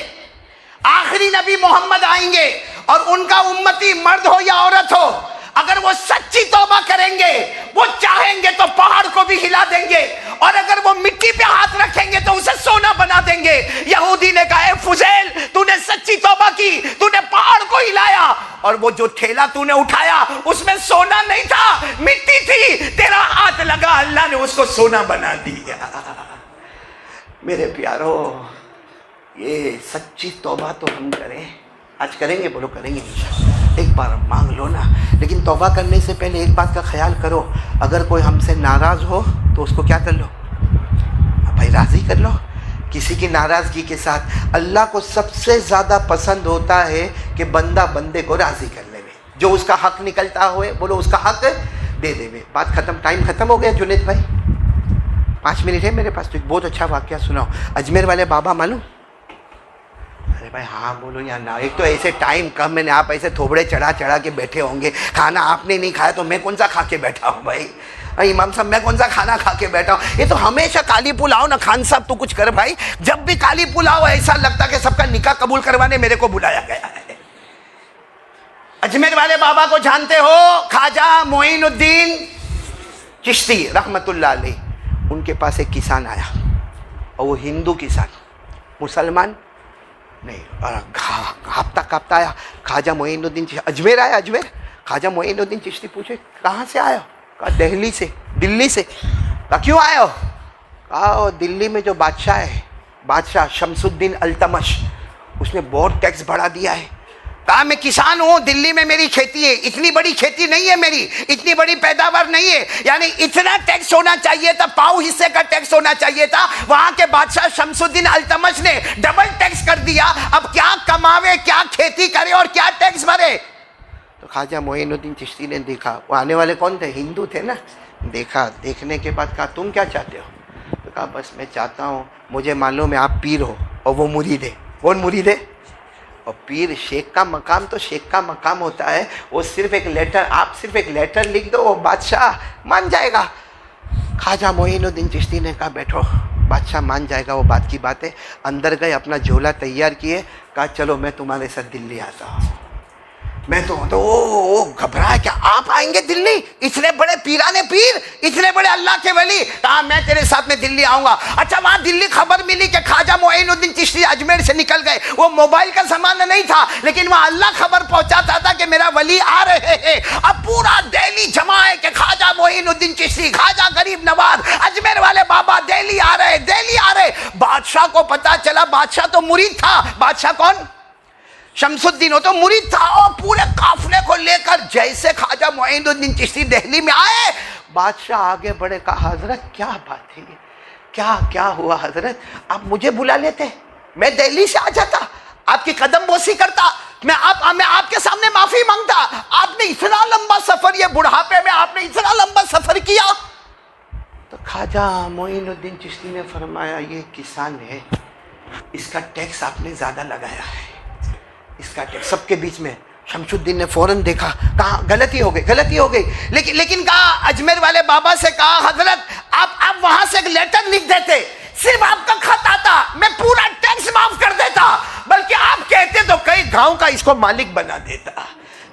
آخری نبی محمد آئیں گے، اور ان کا امتی مرد ہو یا عورت ہو، اگر وہ سچی توبہ کریں گے، وہ چاہیں گے تو پہاڑ کو بھی ہلا دیں گے، اور اگر وہ مٹی پہ ہاتھ رکھیں گے تو اسے سونا بنا دیں گے۔ یہودی نے کہا اے فضیل، تو نے سچی توبہ کی، تو نے پہاڑ کو ہلایا، اور وہ جو تھیلا تو نے اٹھایا اس میں سونا نہیں تھا، مٹی تھی، تیرا ہاتھ لگا، اللہ نے اس کو سونا بنا دیا۔ میرے پیارو، یہ سچی توبہ تو ہم کریں، آج کریں گے، بولو کریں گے انشاءاللہ، ایک بار مانگ لو نا، لیکن توبہ کرنے سے پہلے ایک بات کا خیال کرو، اگر کوئی ہم سے ناراض ہو تو اس کو کیا کر لو بھائی، راضی کر لو۔ کسی کی ناراضگی کے ساتھ اللہ کو سب سے زیادہ پسند ہوتا ہے کہ بندہ بندے کو راضی کرنے میں، جو اس کا حق نکلتا ہوئے بولو اس کا حق دے دے میں۔ بات ختم، ٹائم ختم ہو گیا جنید بھائی، 5 منٹ ہے میرے پاس، تو ایک بہت اچھا واقعہ سناؤ۔ اجمیر والے بابا معلوم؟ ارے بھائی ہاں بولو یا نہ، ایک تو ایسے ٹائم کم میں نے، آپ ایسے تھوبڑے چڑھا چڑھا کے بیٹھے ہوں گے، کھانا آپ نے نہیں کھایا تو میں کون سا کھا کے بیٹھا ہوں بھائی، امام صاحب میں کون سا کھانا کھا کے بیٹھا ہوں۔ یہ تو ہمیشہ کالی پلاؤ نا، خان صاحب تو کچھ کر بھائی، جب بھی کالی پلاؤ ایسا لگتا کہ سب کا نکاح قبول کروانے میرے کو بلایا گیا ہے۔ اجمیر والے بابا کو جانتے ہو، خواجہ معین الدین چشتی رحمت اللہ علیہ، ان کے پاس ایک کسان آیا، اور وہ ہندو کسان، مسلمان نہیں، اور ہفتہ کاپتا آیا، خواجہ معین الدین چشتی اجمیر آیا، اجمیر، خواجہ معین الدین چشتی پوچھے کہاں سے آیا؟ کہا دہلی سے، دلی سے۔ کہا کیوں آئے ہو؟ کہا دلی میں جو بادشاہ ہے، بادشاہ شمس الدین التمش، اس نے بہت ٹیکس بڑھا دیا ہے۔ کہا میں کسان ہوں، دلی میں میری کھیتی ہے، اتنی بڑی کھیتی نہیں ہے میری، اتنی بڑی پیداوار نہیں ہے، یعنی اتنا ٹیکس ہونا چاہیے تھا، پاؤ حصے کا ٹیکس ہونا چاہیے تھا، وہاں کے بادشاہ شمس الدین التمش نے ڈبل ٹیکس کر دیا، اب کیا کماوے، کیا کھیتی کرے اور کیا ٹیکس بھرے؟ تو خواجہ معین الدین چشتی نے دیکھا، وہ آنے والے کون تھے؟ ہندو تھے نا، دیکھا، دیکھنے کے بعد کہا تم کیا چاہتے ہو؟ تو کہا بس میں چاہتا ہوں، مجھے معلوم ہے آپ پیر ہو اور وہ مرید ہے۔ کون مرید ہے؟ اور پیر، شیخ کا مقام تو شیخ کا مقام ہوتا ہے، وہ صرف ایک لیٹر، آپ صرف ایک لیٹر لکھ دو، وہ بادشاہ مان جائے گا۔ خواجہ معین الدین چشتی نے کہا بیٹھو، بادشاہ مان جائے گا، وہ بات کی بات ہے۔ اندر گئے، اپنا جھولا تیار کیے، کہا چلو میں تمہارے ساتھ دلی آتا ہوں۔ میں تو گھبرایا، کیا آپ آئیں گے دلی؟ اتنے بڑے پیرانے پیر، اتنے بڑے اللہ کے ولی، کہا میں تیرے ساتھ میں دلی آؤں گا۔ اچھا وہاں دلی خبر ملی کہ خواجہ معین الدین چشتی اجمیر سے نکل گئے، وہ موبائل کا زمانہ نہیں تھا، لیکن وہاں اللہ خبر پہنچاتا تھا کہ میرا ولی آ رہے ہیں۔ اب پورا دہلی جمع ہے کہ خواجہ معین الدین چشتی، خواجہ غریب نواز، اجمیر والے بابا دہلی آ رہے، دہلی آ رہے۔ بادشاہ کو پتا چلا، بادشاہ تو مرید تھا، بادشاہ کون؟ شمس الدین، ہو تو مرید تھا، اور پورے قافلے کو لے کر جیسے خواجہ معین الدین چشتی دہلی میں آئے، بادشاہ آگے بڑھے، کہا حضرت کیا بات ہے، کیا ہوا حضرت؟ آپ مجھے بلا لیتے، میں دہلی سے آ جاتا، آپ کی قدم بوسی کرتا، میں آپ کے سامنے معافی مانگتا۔ آپ نے اتنا لمبا سفر، یہ بڑھاپے میں آپ نے اتنا لمبا سفر کیا۔ تو خواجہ معین الدین چشتی نے فرمایا یہ کسان ہے، اس کا ٹیکس آپ نے زیادہ لگایا ہے، اس کا ٹیکس۔ سب کے بیچ میں شمس الدین نے فوراً دیکھا، کہا غلطی ہو گئی، لیکن کہا اجمیر والے بابا سے، کہا حضرت آپ وہاں سے ایک لیٹر لکھ دیتے، صرف آپ کا خط آتا، میں پورا ٹیکس معاف کر دیتا، بلکہ آپ کہتے تو کئی گاؤں کا اس کو مالک بنا دیتا،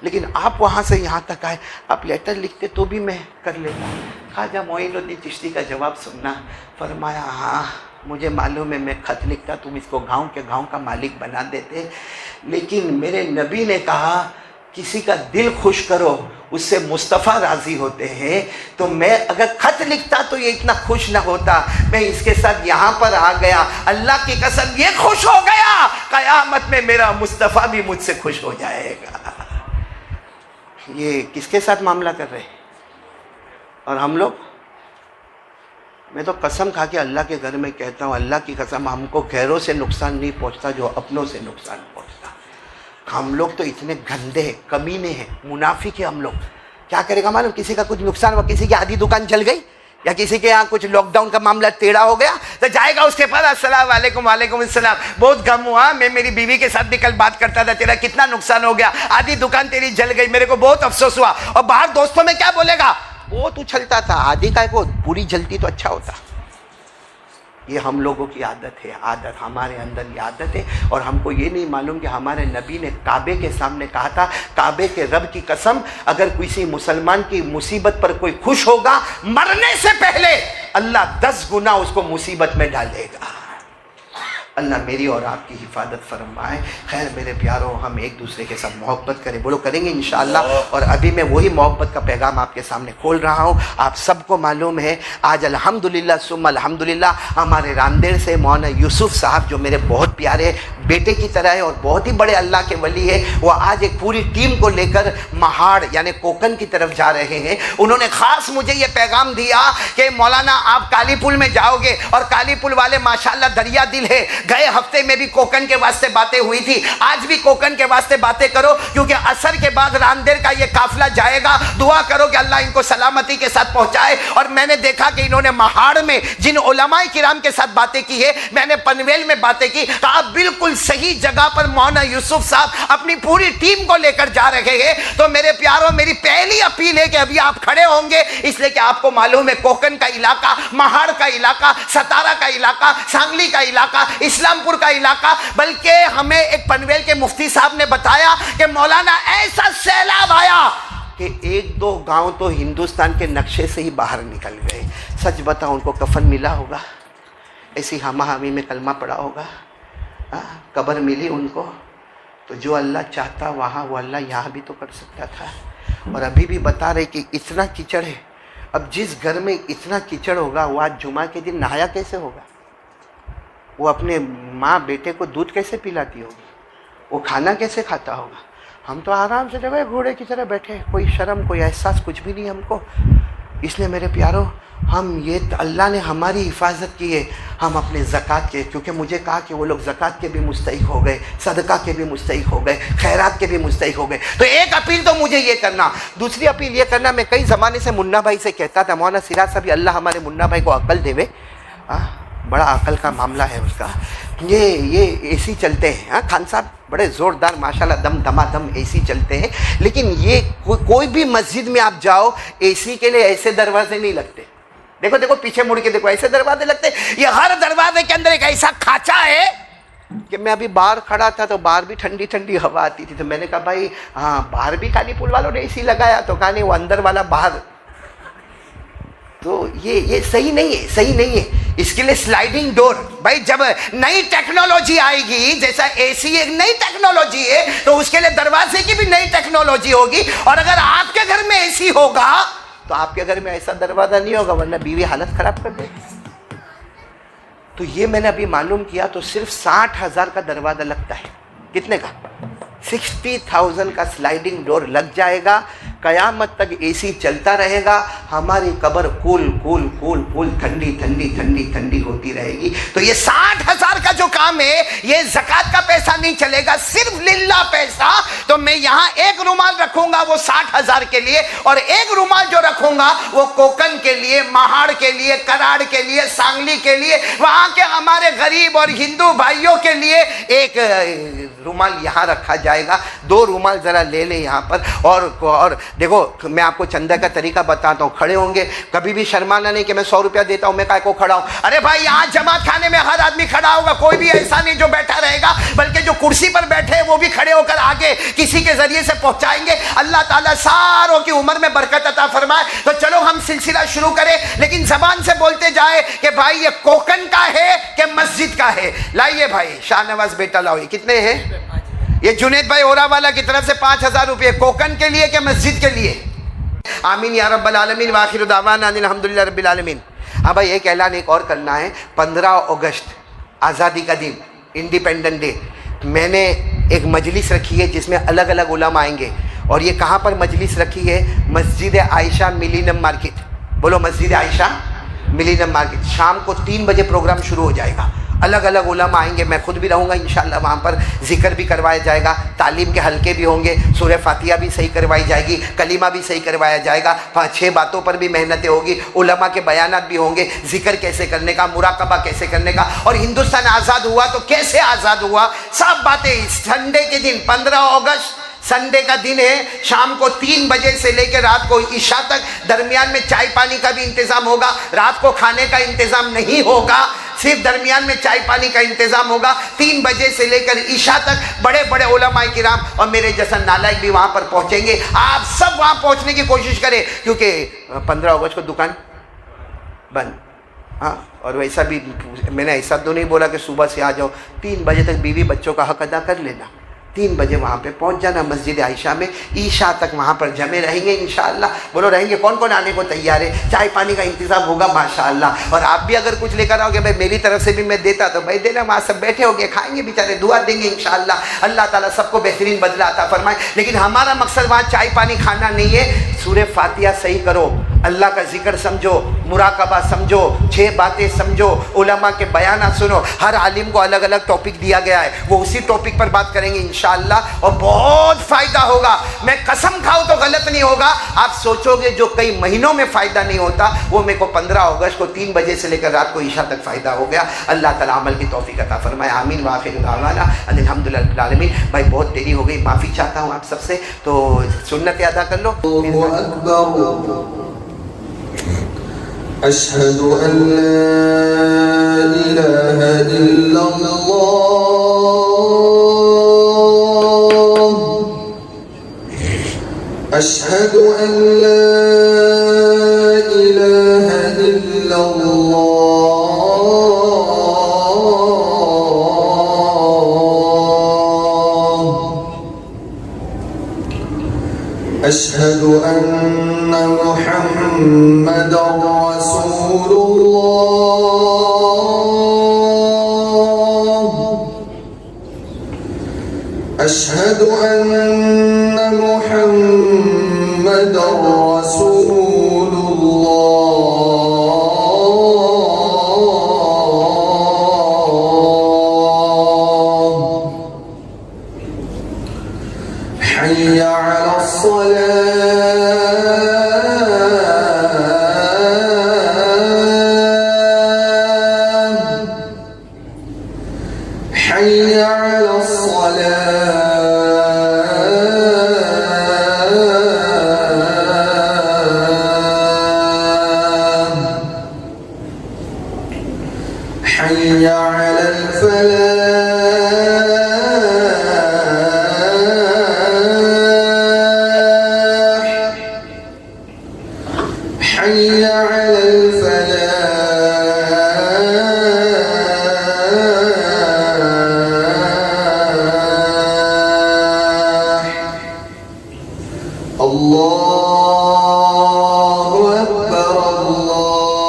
لیکن آپ وہاں سے یہاں تک آئے، آپ لیٹر لکھتے تو بھی میں کر لیتا۔ خواجہ معین الدین چشتی کا جواب سننا، فرمایا ہاں مجھے معلوم ہے میں خط لکھتا تم اس کو گاؤں کے گاؤں کا مالک بنا دیتے، لیکن میرے نبی نے کہا کسی کا دل خوش کرو اس سے مصطفیٰ راضی ہوتے ہیں، تو میں اگر خط لکھتا تو یہ اتنا خوش نہ ہوتا، میں اس کے ساتھ یہاں پر آ گیا، اللہ کی قسم یہ خوش ہو گیا، قیامت میں میرا مصطفیٰ بھی مجھ سے خوش ہو جائے گا۔ یہ کس کے ساتھ معاملہ کر رہے ہیں؟ اور ہم لوگ، میں تو قسم کھا کے اللہ کے گھر میں کہتا ہوں، اللہ کی قسم ہم کو غیروں سے نقصان نہیں پہنچتا جو اپنوں سے نقصان پہنچتا۔ ہم لوگ تو اتنے گندے ہیں، کمینے ہیں، منافق ہیں ہم لوگ۔ کیا کرے گا معلوم؟ کسی کا کچھ نقصان ہوا، کسی کی آدھی دکان جل گئی یا کسی کے یہاں کچھ لاک ڈاؤن کا معاملہ ٹیڑھا ہو گیا تو جائے گا اس کے پاس، السلام علیکم، وعلیکم السلام، بہت غم ہوا، میں میری بیوی کے ساتھ بھی کل بات کرتا تھا، تیرا کتنا نقصان ہو گیا، آدھی دکان تیری جل گئی، میرے کو بہت افسوس ہوا۔ اور باہر دوستوں میں کیا بولے گا؟ وہ تو چھلتا تھا، آدھی کا کو پوری جلتی تو اچھا ہوتا۔ یہ ہم لوگوں کی عادت ہے، عادت ہمارے اندر یہ عادت ہے، اور ہم کو یہ نہیں معلوم کہ ہمارے نبی نے کعبے کے سامنے کہا تھا، کعبے کے رب کی قسم اگر کسی مسلمان کی مصیبت پر کوئی خوش ہوگا، مرنے سے پہلے اللہ 10 گنا اس کو مصیبت میں ڈالے گا۔ اللہ میری اور آپ کی حفاظت فرمائے۔ خیر میرے پیاروں، ہم ایک دوسرے کے ساتھ محبت کریں، بولو کریں گے انشاءاللہ۔ اور ابھی میں وہی محبت کا پیغام آپ کے سامنے کھول رہا ہوں۔ آپ سب کو معلوم ہے آج الحمدللہ ثم الحمدللہ ہمارے راندیر سے مولانا یوسف صاحب جو میرے بہت پیارے بیٹے کی طرح ہے اور بہت ہی بڑے اللہ کے ولی ہے، وہ آج ایک پوری ٹیم کو لے کر مہاڑ یعنی کوکن کی طرف جا رہے ہیں۔ انہوں نے خاص مجھے یہ پیغام دیا کہ مولانا آپ کالی پل میں جاؤ گے، اور کالی پل والے ماشاءاللہ دریا دل ہے، گئے ہفتے میں بھی کوکن کے واسطے باتیں ہوئی تھی، آج بھی کوکن کے واسطے باتیں کرو، کیونکہ عصر کے بعد راندیر کا یہ قافلہ جائے گا، دعا کرو کہ اللہ ان کو سلامتی کے ساتھ پہنچائے۔ اور میں نے دیکھا کہ انہوں نے مہاڑ میں جن علماء کرام کے ساتھ باتیں کی ہے، میں نے پنویل میں باتیں کی، کہا بالکل صحیح جگہ پر مولانا یوسف صاحب اپنی پوری ٹیم کو لے کر جا رہے ہیں۔ تو میرے پیاروں، میری پہلی اپیل ہے کہ ابھی آپ کھڑے ہوں گے، اس لیے کہ آپ کو معلوم ہے کوکن کا علاقہ، مہاڑ کا علاقہ، ستارہ کا علاقہ، سانگلی کا علاقہ، اسلام پور کا علاقہ، بلکہ ہمیں ایک پنویل کے مفتی صاحب نے بتایا کہ مولانا ایسا سیلاب آیا کہ 1-2 گاؤں تو ہندوستان کے نقشے سے ہی باہر نکل گئے۔ سچ بتاؤ ان کو کفن ملا ہوگا، ایسی ہمہ ہمی میں کلمہ پڑا ہوگا، قبر ملی ان کو؟ تو جو اللہ چاہتا وہاں وہ اللہ یہاں بھی تو کر سکتا تھا۔ اور ابھی بھی بتا رہے کہ اتنا کیچڑ ہے، اب جس گھر میں اتنا کیچڑ ہوگا وہ آج جمعہ کے دن نہایا کیسے ہوگا؟ وہ اپنے ماں بیٹے کو دودھ کیسے پلاتی ہوگی؟ وہ کھانا کیسے کھاتا ہوگا؟ ہم تو آرام سے جگہ گھوڑے کی طرح بیٹھے، کوئی شرم کوئی احساس کچھ بھی نہیں ہم کو۔ اس لیے میرے پیاروں، ہم یہ اللہ نے ہماری حفاظت کی ہے، ہم اپنے زکوٰۃ کے، کیونکہ مجھے کہا کہ وہ لوگ زکوٰۃ کے بھی مستحق ہو گئے، صدقہ کے بھی مستحق ہو گئے، خیرات کے بھی مستحق ہو گئے۔ تو ایک اپیل تو مجھے یہ کرنا، دوسری اپیل یہ کرنا، میں کئی زمانے سے منا بھائی سے کہتا تھا، مولانا سراج صاحب اللہ ہمارے منا بھائی کو عقل دے وے، بڑا عقل کا معاملہ ہے اس کا۔ یہ اے سی چلتے ہیں، خان صاحب بڑے زوردار ماشاءاللہ دم دما دم اے سی چلتے ہیں، لیکن یہ کوئی بھی مسجد میں آپ جاؤ اے سی کے لیے ایسے دروازے نہیں لگتے۔ دیکھو دیکھو پیچھے مڑ کے دیکھو، ایسے دروازے لگتے، یہ ہر دروازے کے اندر ایک ایسا کھانچا ہے کہ میں ابھی باہر کھڑا تھا تو باہر بھی ٹھنڈی ٹھنڈی ہوا آتی تھی، تو میں نے کہا بھائی ہاں باہر بھی کالی پل والوں نے اے سی لگایا، تو کہا نہیں وہ اندر والا باہر، تو یہ صحیح نہیں ہے، صحیح نہیں ہے۔ اس کے لیے سلائیڈنگ ڈور، بھائی جب نئی ٹیکنالوجی آئے گی، جیسا اے سی ایک نئی ٹیکنالوجی ہے تو اس کے لیے دروازے کی بھی نئی ٹیکنالوجی ہوگی، اور اگر آپ کے گھر میں اے سی ہوگا تو آپ کے گھر میں ایسا دروازہ نہیں ہوگا، ورنہ بیوی حالت خراب کر دے گی۔ تو یہ میں نے ابھی معلوم کیا، تو صرف 60,000 کا دروازہ لگتا ہے، کتنے کا؟ 60,000 کا سلائیڈنگ ڈور لگ جائے گا، قیامت تک اے سی چلتا رہے گا، ہماری قبر کول کول کول کول ٹھنڈی ٹھنڈی ٹھنڈی ٹھنڈی ہوتی رہے گی۔ تو یہ 60,000 کا جو کام ہے، یہ زکوٰۃ کا پیسہ نہیں چلے گا، صرف للہ پیسہ۔ تو میں یہاں ایک رومال رکھوں گا وہ 60,000 کے لیے، اور ایک رومال جو رکھوں گا وہ کوکن کے لیے، مہاڑ کے لیے، کراڑ کے لیے، سانگلی کے لیے، وہاں کے ہمارے غریب اور ہندو بھائیوں کے لیے ایک رومال یہاں رکھا جائے گا. 2 رومال ذرا لے لیں یہاں پر. اور دیکھو میں آپ کو چندہ کا طریقہ بتاتا ہوں. کھڑے ہوں گے، کبھی بھی شرمانا نہیں کہ میں 100 روپیہ دیتا ہوں میں کائے کو کھڑا ہوں. ارے بھائی یہاں جماعت خانے میں ہر آدمی کھڑا ہوگا، کوئی بھی ایسا نہیں جو بیٹھا رہے گا، بلکہ جو کرسی پر بیٹھے ہیں وہ بھی کھڑے ہو کر آگے کسی کے ذریعے سے پہنچائیں گے. اللہ تعالیٰ ساروں کی عمر میں برکت عطا فرمائے. تو چلو ہم سلسلہ شروع کریں، لیکن زبان سے بولتے جائے کہ بھائی یہ کوکن کا ہے کہ مسجد کا ہے. لائیے بھائی شاہ نواز بیٹا لاؤ. کتنے ہیں یہ؟ جنید بھائی اورا والا کی طرف سے 5000 روپے. کوکن کے لیے کہ مسجد کے لیے؟ آمین یا رب العالمین. وآخر دعوانا الحمدللہ رب العالمین. ہاں بھائی ایک اعلان ایک اور کرنا ہے. 15 اگست آزادی کا دن، انڈیپینڈنٹ ڈے، میں نے ایک مجلس رکھی ہے جس میں الگ الگ علماء آئیں گے. اور یہ کہاں پر مجلس رکھی ہے؟ مسجد عائشہ ملینم مارکیٹ. بولو مسجد عائشہ ملینم مارکیٹ. شام کو 3 بجے پروگرام شروع ہو جائے گا. الگ الگ علماء آئیں گے، میں خود بھی رہوں گا انشاءاللہ. وہاں پر ذکر بھی کروایا جائے گا، تعلیم کے حلقے بھی ہوں گے، سورہ فاتحہ بھی صحیح کروائی جائے گی، کلمہ بھی صحیح کروایا جائے گا. 5-6 باتوں پر بھی محنتیں ہوگی، علماء کے بیانات بھی ہوں گے، ذکر کیسے کرنے کا، مراقبہ کیسے کرنے کا، اور ہندوستان آزاد ہوا تو کیسے آزاد ہوا، سب باتیں. سنڈے کے دن 15 اگست سنڈے کا دن ہے. شام کو 3 بجے سے لے کے رات کو عشاء تک، درمیان میں چائے پانی کا بھی انتظام ہوگا. رات کو کھانے کا انتظام نہیں ہوگا، صرف درمیان میں چائے پانی کا انتظام ہوگا. 3 بجے سے لے کر عشاء تک بڑے بڑے علماء کرام اور میرے جیسا نالائق بھی وہاں پر پہنچیں گے. آپ سب وہاں پہنچنے کی کوشش کریں، کیونکہ 15 اگست کو دکان بند. ہاں اور ویسا بھی میں نے ایسا تو نہیں بولا کہ صبح سے آ جاؤ. 3 بجے تک بیوی بچوں کا حق ادا کر لینا. 3 بجے وہاں پہ پہنچ جانا مسجد عائشہ میں. عشاء تک وہاں پر جمے رہیں گے انشاءاللہ. بولو رہیں گے؟ کون کون آنے کو تیار ہے؟ چائے پانی کا انتظام ہوگا ماشاءاللہ. اور آپ بھی اگر کچھ لے کر آؤ گے بھائی میری طرف سے بھی میں دیتا تو بھائی دینا. وہاں سب بیٹھے ہو گے، کھائیں گے بیچارے، دعا دیں گے انشاءاللہ. اللہ تعالیٰ سب کو بہترین بدلہ عطا فرمائے. لیکن ہمارا مقصد وہاں چائے پانی کھانا نہیں ہے. سورہ فاتحہ صحیح کرو، اللہ کا ذکر سمجھو، مراقبہ سمجھو، 6 باتیں سمجھو، علماء کے بیانات سنو. ہر عالم کو الگ الگ ٹاپک دیا گیا ہے، وہ اسی ٹاپک پر بات کریں گے انشاءاللہ اور بہت فائدہ ہوگا. میں قسم کھاؤں تو غلط نہیں ہوگا. آپ سوچو گے جو کئی مہینوں میں فائدہ نہیں ہوتا وہ میرے کو 15 اگست کو 3 بجے سے لے کر رات کو عشاء تک فائدہ ہو گیا. اللہ تعالیٰ عمل کی توفیق عطا فرمائے. آمین وآخر دعوانا الحمدللہ رب العالمین. بھائی بہت دیری ہو گئی، معافی چاہتا ہوں آپ سب سے. تو سنت ادا کر لو. اللہ اکبر. اشہد ان لا الہ الا اللہ. اشہد ان لا الہ الا اللہ. اشہد ان محمد رسول اللہ. اشہد ان محمد رسول اللہ. حی علی الصلاة. حي على الصلاة. حي على الفلاح. حي على الفلاح. الله أكبر الله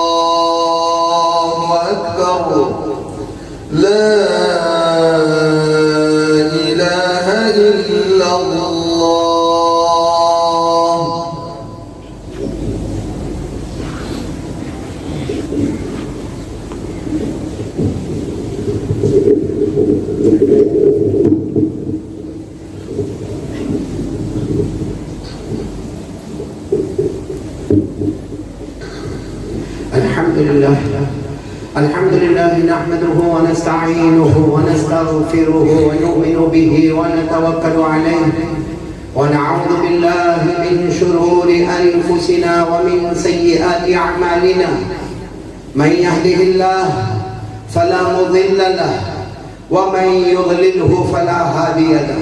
أكبر. لا إله إلا الله. الحمد لله نحمده ونستعينه ونستغفره ونؤمن به ونتوكل عليه ونعوذ بالله من شرور أنفسنا ومن سيئات أعمالنا. من يهده الله فلا مضل له ومن يضلله فلا هادي له.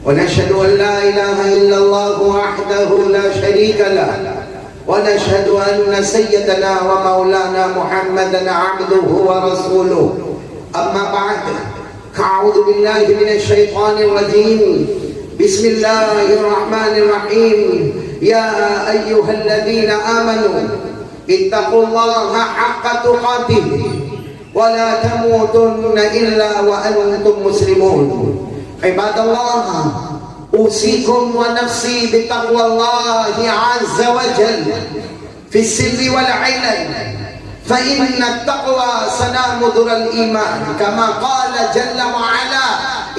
ونشهد أن لا إله إلا الله وحده لا شريك له ونشهد أن سيدنا ومولانا محمدا عبده ورسوله. أما بعد، أعوذ بالله من الشيطان الرجيم. بسم الله الرحمن الرحيم. يا أيها الذين آمنوا اتقوا الله حق تقاته ولا تموتن إلا وأنتم مسلمون. عباد الله، أوصيكم ونفسي بتقوى الله عز وجل في السر والعلن، فإن التقوى سلام ذر الإيمان، كما قال جل وعلا: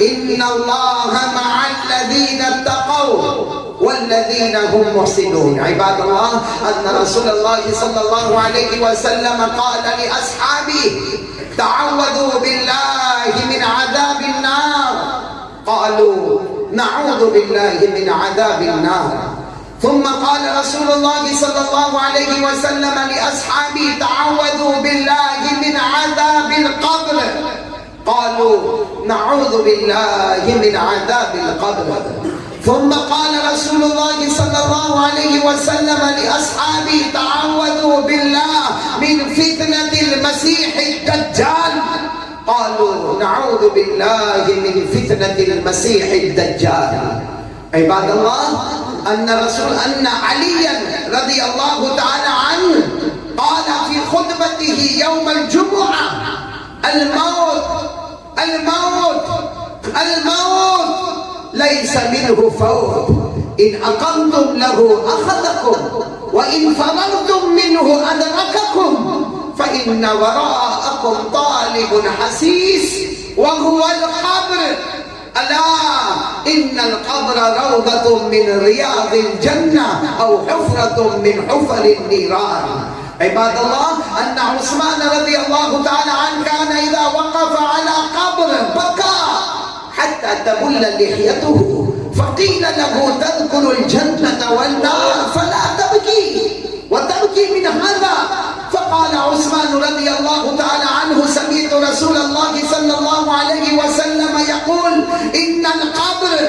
إن الله مع الذين اتقوا والذين هم محسنون. عباد الله، أن رسول الله صلى الله عليه وسلم قال لأصحابه: تعوذوا بالله من عذاب النار. قالوا: نعوذ بالله من عذاب النار. ثم قال رسول الله صلى الله عليه وسلم لأصحابه: تعوذوا بالله من عذاب القبر. قالوا: نعوذ بالله من عذاب القبر. ثم قال رسول الله صلى الله عليه وسلم لأصحابه: تعوذوا بالله من فتنة المسيح الدجال. قالوا: نعوذ بالله من فتنة المسيح الدجال. عباد الله، أن عليا رضي الله تعالى عنه قال في خطبته يوم الجمعة: الموت ليس منه فوت، إن أقمتم له أخذكم وإن فررتم منه أدرككم، فإن وراءكم طالب حسيس وهو القبر. ألا إن القبر روضة من رياض الجنة أو حفرة من حفر النيران. عباد الله، أن عثمان رضي الله تعالى عنه كان إذا وقف على قبر بكى حتى تبل لحيته، فقيل له: تذكر الجنة والنار فلا تبكي وتبكي من هذا. فقال عثمان رضي الله تعالى عنه: سمعت رسول الله صلى الله عليه وسلم يقول: إن القبر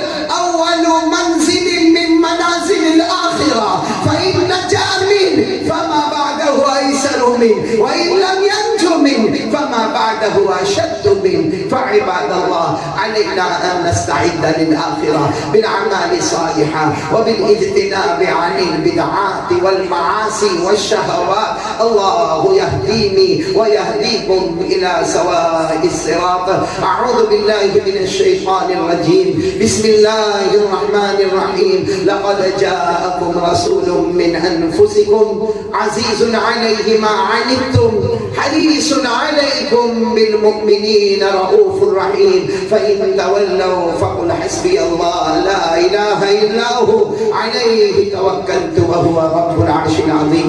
أول منزل من منازل الآخرة، فإن نجا منه فما بعده أيسر منه، وإن لم ينج منه فما بعده أشد منه. فعباد الله، علينا أن نستعد للآخرة بالأعمال الصالحة وبالاجتناب عن البدعات والمعاصي والشهوات. الله يهديني ويهديكم إلى سواء الصراط. أعوذ بالله من الشيطان الرجيم. بسم الله الرحمن الرحيم. لقد جاءكم رسول من أنفسكم عزيز عليه ما عنتم حريص عليكم بالمؤمنين رؤوف رحيم. فإن تولوا فقل حسبي الله لا إله إلا هو عليه توكلت وهو رب العرش العظيم.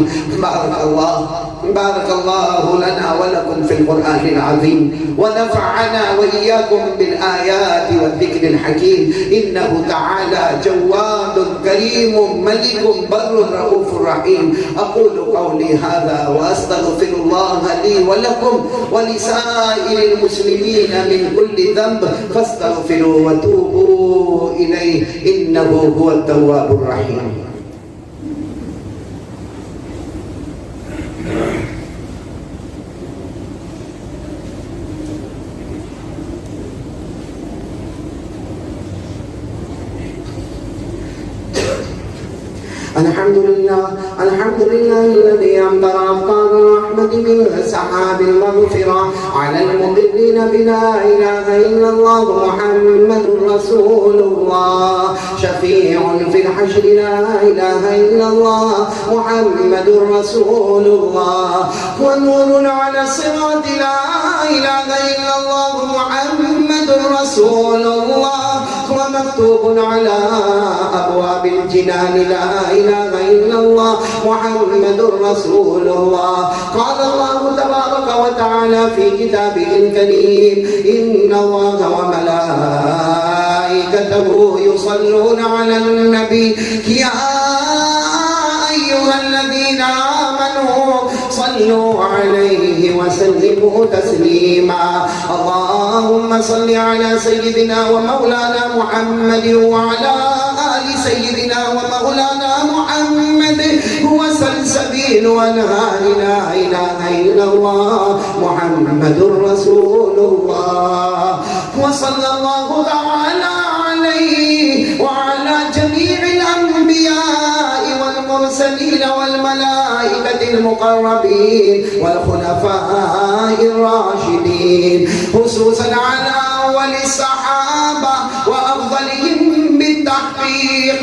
بارك الله لنا ولكم في القرآن العظيم، ونفعنا وإياكم بالآيات والذكر الحكيم. إنه تعالى جواد كريم ملك بر رؤوف رحيم. أقول قولي هذا وأستغفر الله لي ولكم ولسائر المسلمين من كل ذنب، فاستغفروا وتوبوا إليه إنه هو التواب الرحيم. الحمد لله الذي أمطر أمطار الرحمة من سحاب المغفرة على المضلين بلا إله إلا الله محمد رسول الله. شفيع في الحشر لا إله إلا الله محمد رسول الله. ونور على الصراط لا إله إلا الله محمد رسول الله. ومكتوب على أبواب الجنان لا إله إلا الله محمد رسول الله. قال الله تبارك وتعالى في كتابه الكريم إن الله وملائكته يصلون على النبي يا أيها الذين آمنوا صلوا عليه وسلموا تسليما. اللهم صل على سيدنا ومولانا محمد وعلى آل سيدنا ومولانا محمد هو سلسبيل ونهار لا إله إلا الله محمد رسول الله. وصلى الله تعالى عليه وعلى جميع الأنبياء والمرسلين والملائكة المقربين والخلفاء الراشدين خصوصا على أول الصحابة وأفضلهم بالتحقيق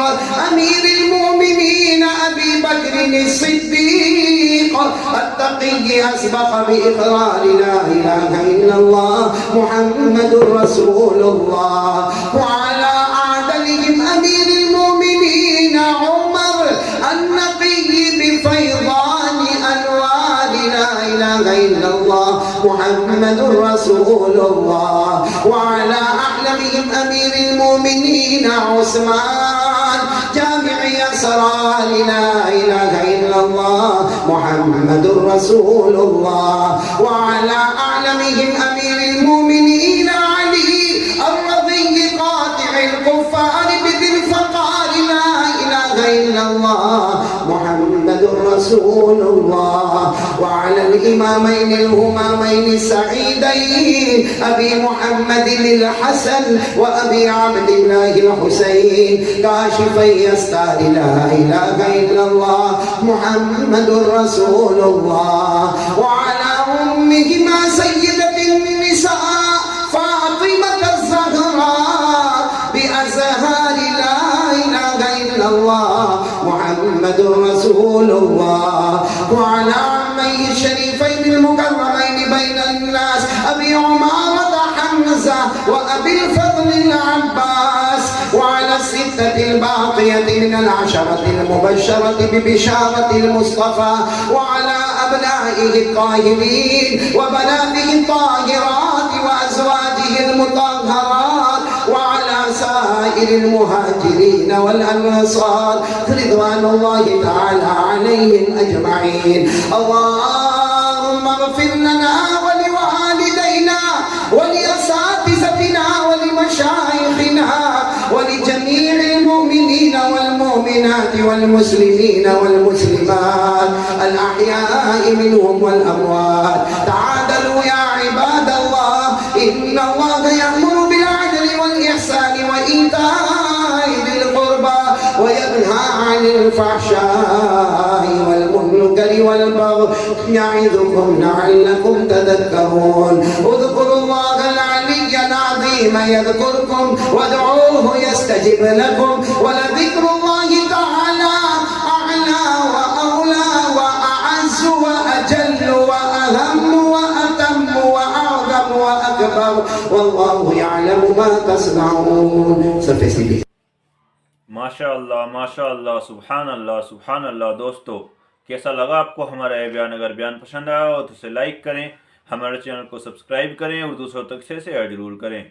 أمير المؤمنين أبي بكر الصديق التقي أسبق بإقرار لا إله إلا الله محمد رسول الله. وعلى أعدلهم أمير المؤمنين عمر النقي بفيضان أنوار لا إله إلا الله محمد رسول الله. وعلى أعلمهم أمير المؤمنين عثمان جامع أسرار لا إله إلا الله محمد رسول الله. وعلى أعلمهم أمير المؤمنين علي الرضي قاطع الكفار بذي الفقار لا إله إلا الله محمد رسول الله. وعلى الإمامين الهمامين السعيدين أبي محمد الحسن وأبي عبد الله الحسين كاشفي أستار لا إله إلا الله محمد رسول الله. وعلى أمهما سيدة النساء فاطمة الزهراء بأزهار لا إله إلا الله محمد رسول الله. وعلى عميه الشريفين المكرمين بين الناس أبي عمارة حمزة وأبي الفضل العباس. وعلى الستة الباقية من العشرة المبشرة ببشارة المصطفى. وعلى أبنائه الطاهرين وبناته الطاهرات وأزواجه المطهرات. وعلى سائر المهاجرين والأنصار رضوان الله تعالى عليهم أجمعين. اللهم اغفر لنا ولوالدينا ولأساتذتنا ولمشايخنا ولجميع المؤمنين والمؤمنات والمسلمين والمسلمات الأحياء منهم والأموات. تعادلوا يا عباد الله إن الله يأمر بالعدل والإحسان وإيتاء ذي القربى وينهى عن الفحشاء والمنكر والبغي يعظكم لعلكم تذكرون. اذكروا الله العلي العظيم يذكركم وادعوه يستجب لكم ولذكر الله تعالى أعلى وأولى وأعز وأجل وأهم وأتم وأعظم وأكبر والله يعلم ما تصنعون. ماشاء اللہ سبحان اللہ. دوستو کیسا لگا آپ کو ہمارا یہ بیان؟ اگر بیان پسند آیا ہو تو اسے لائک کریں، ہمارے چینل کو سبسکرائب کریں اور دوسروں تک سے شیئر ضرور کریں.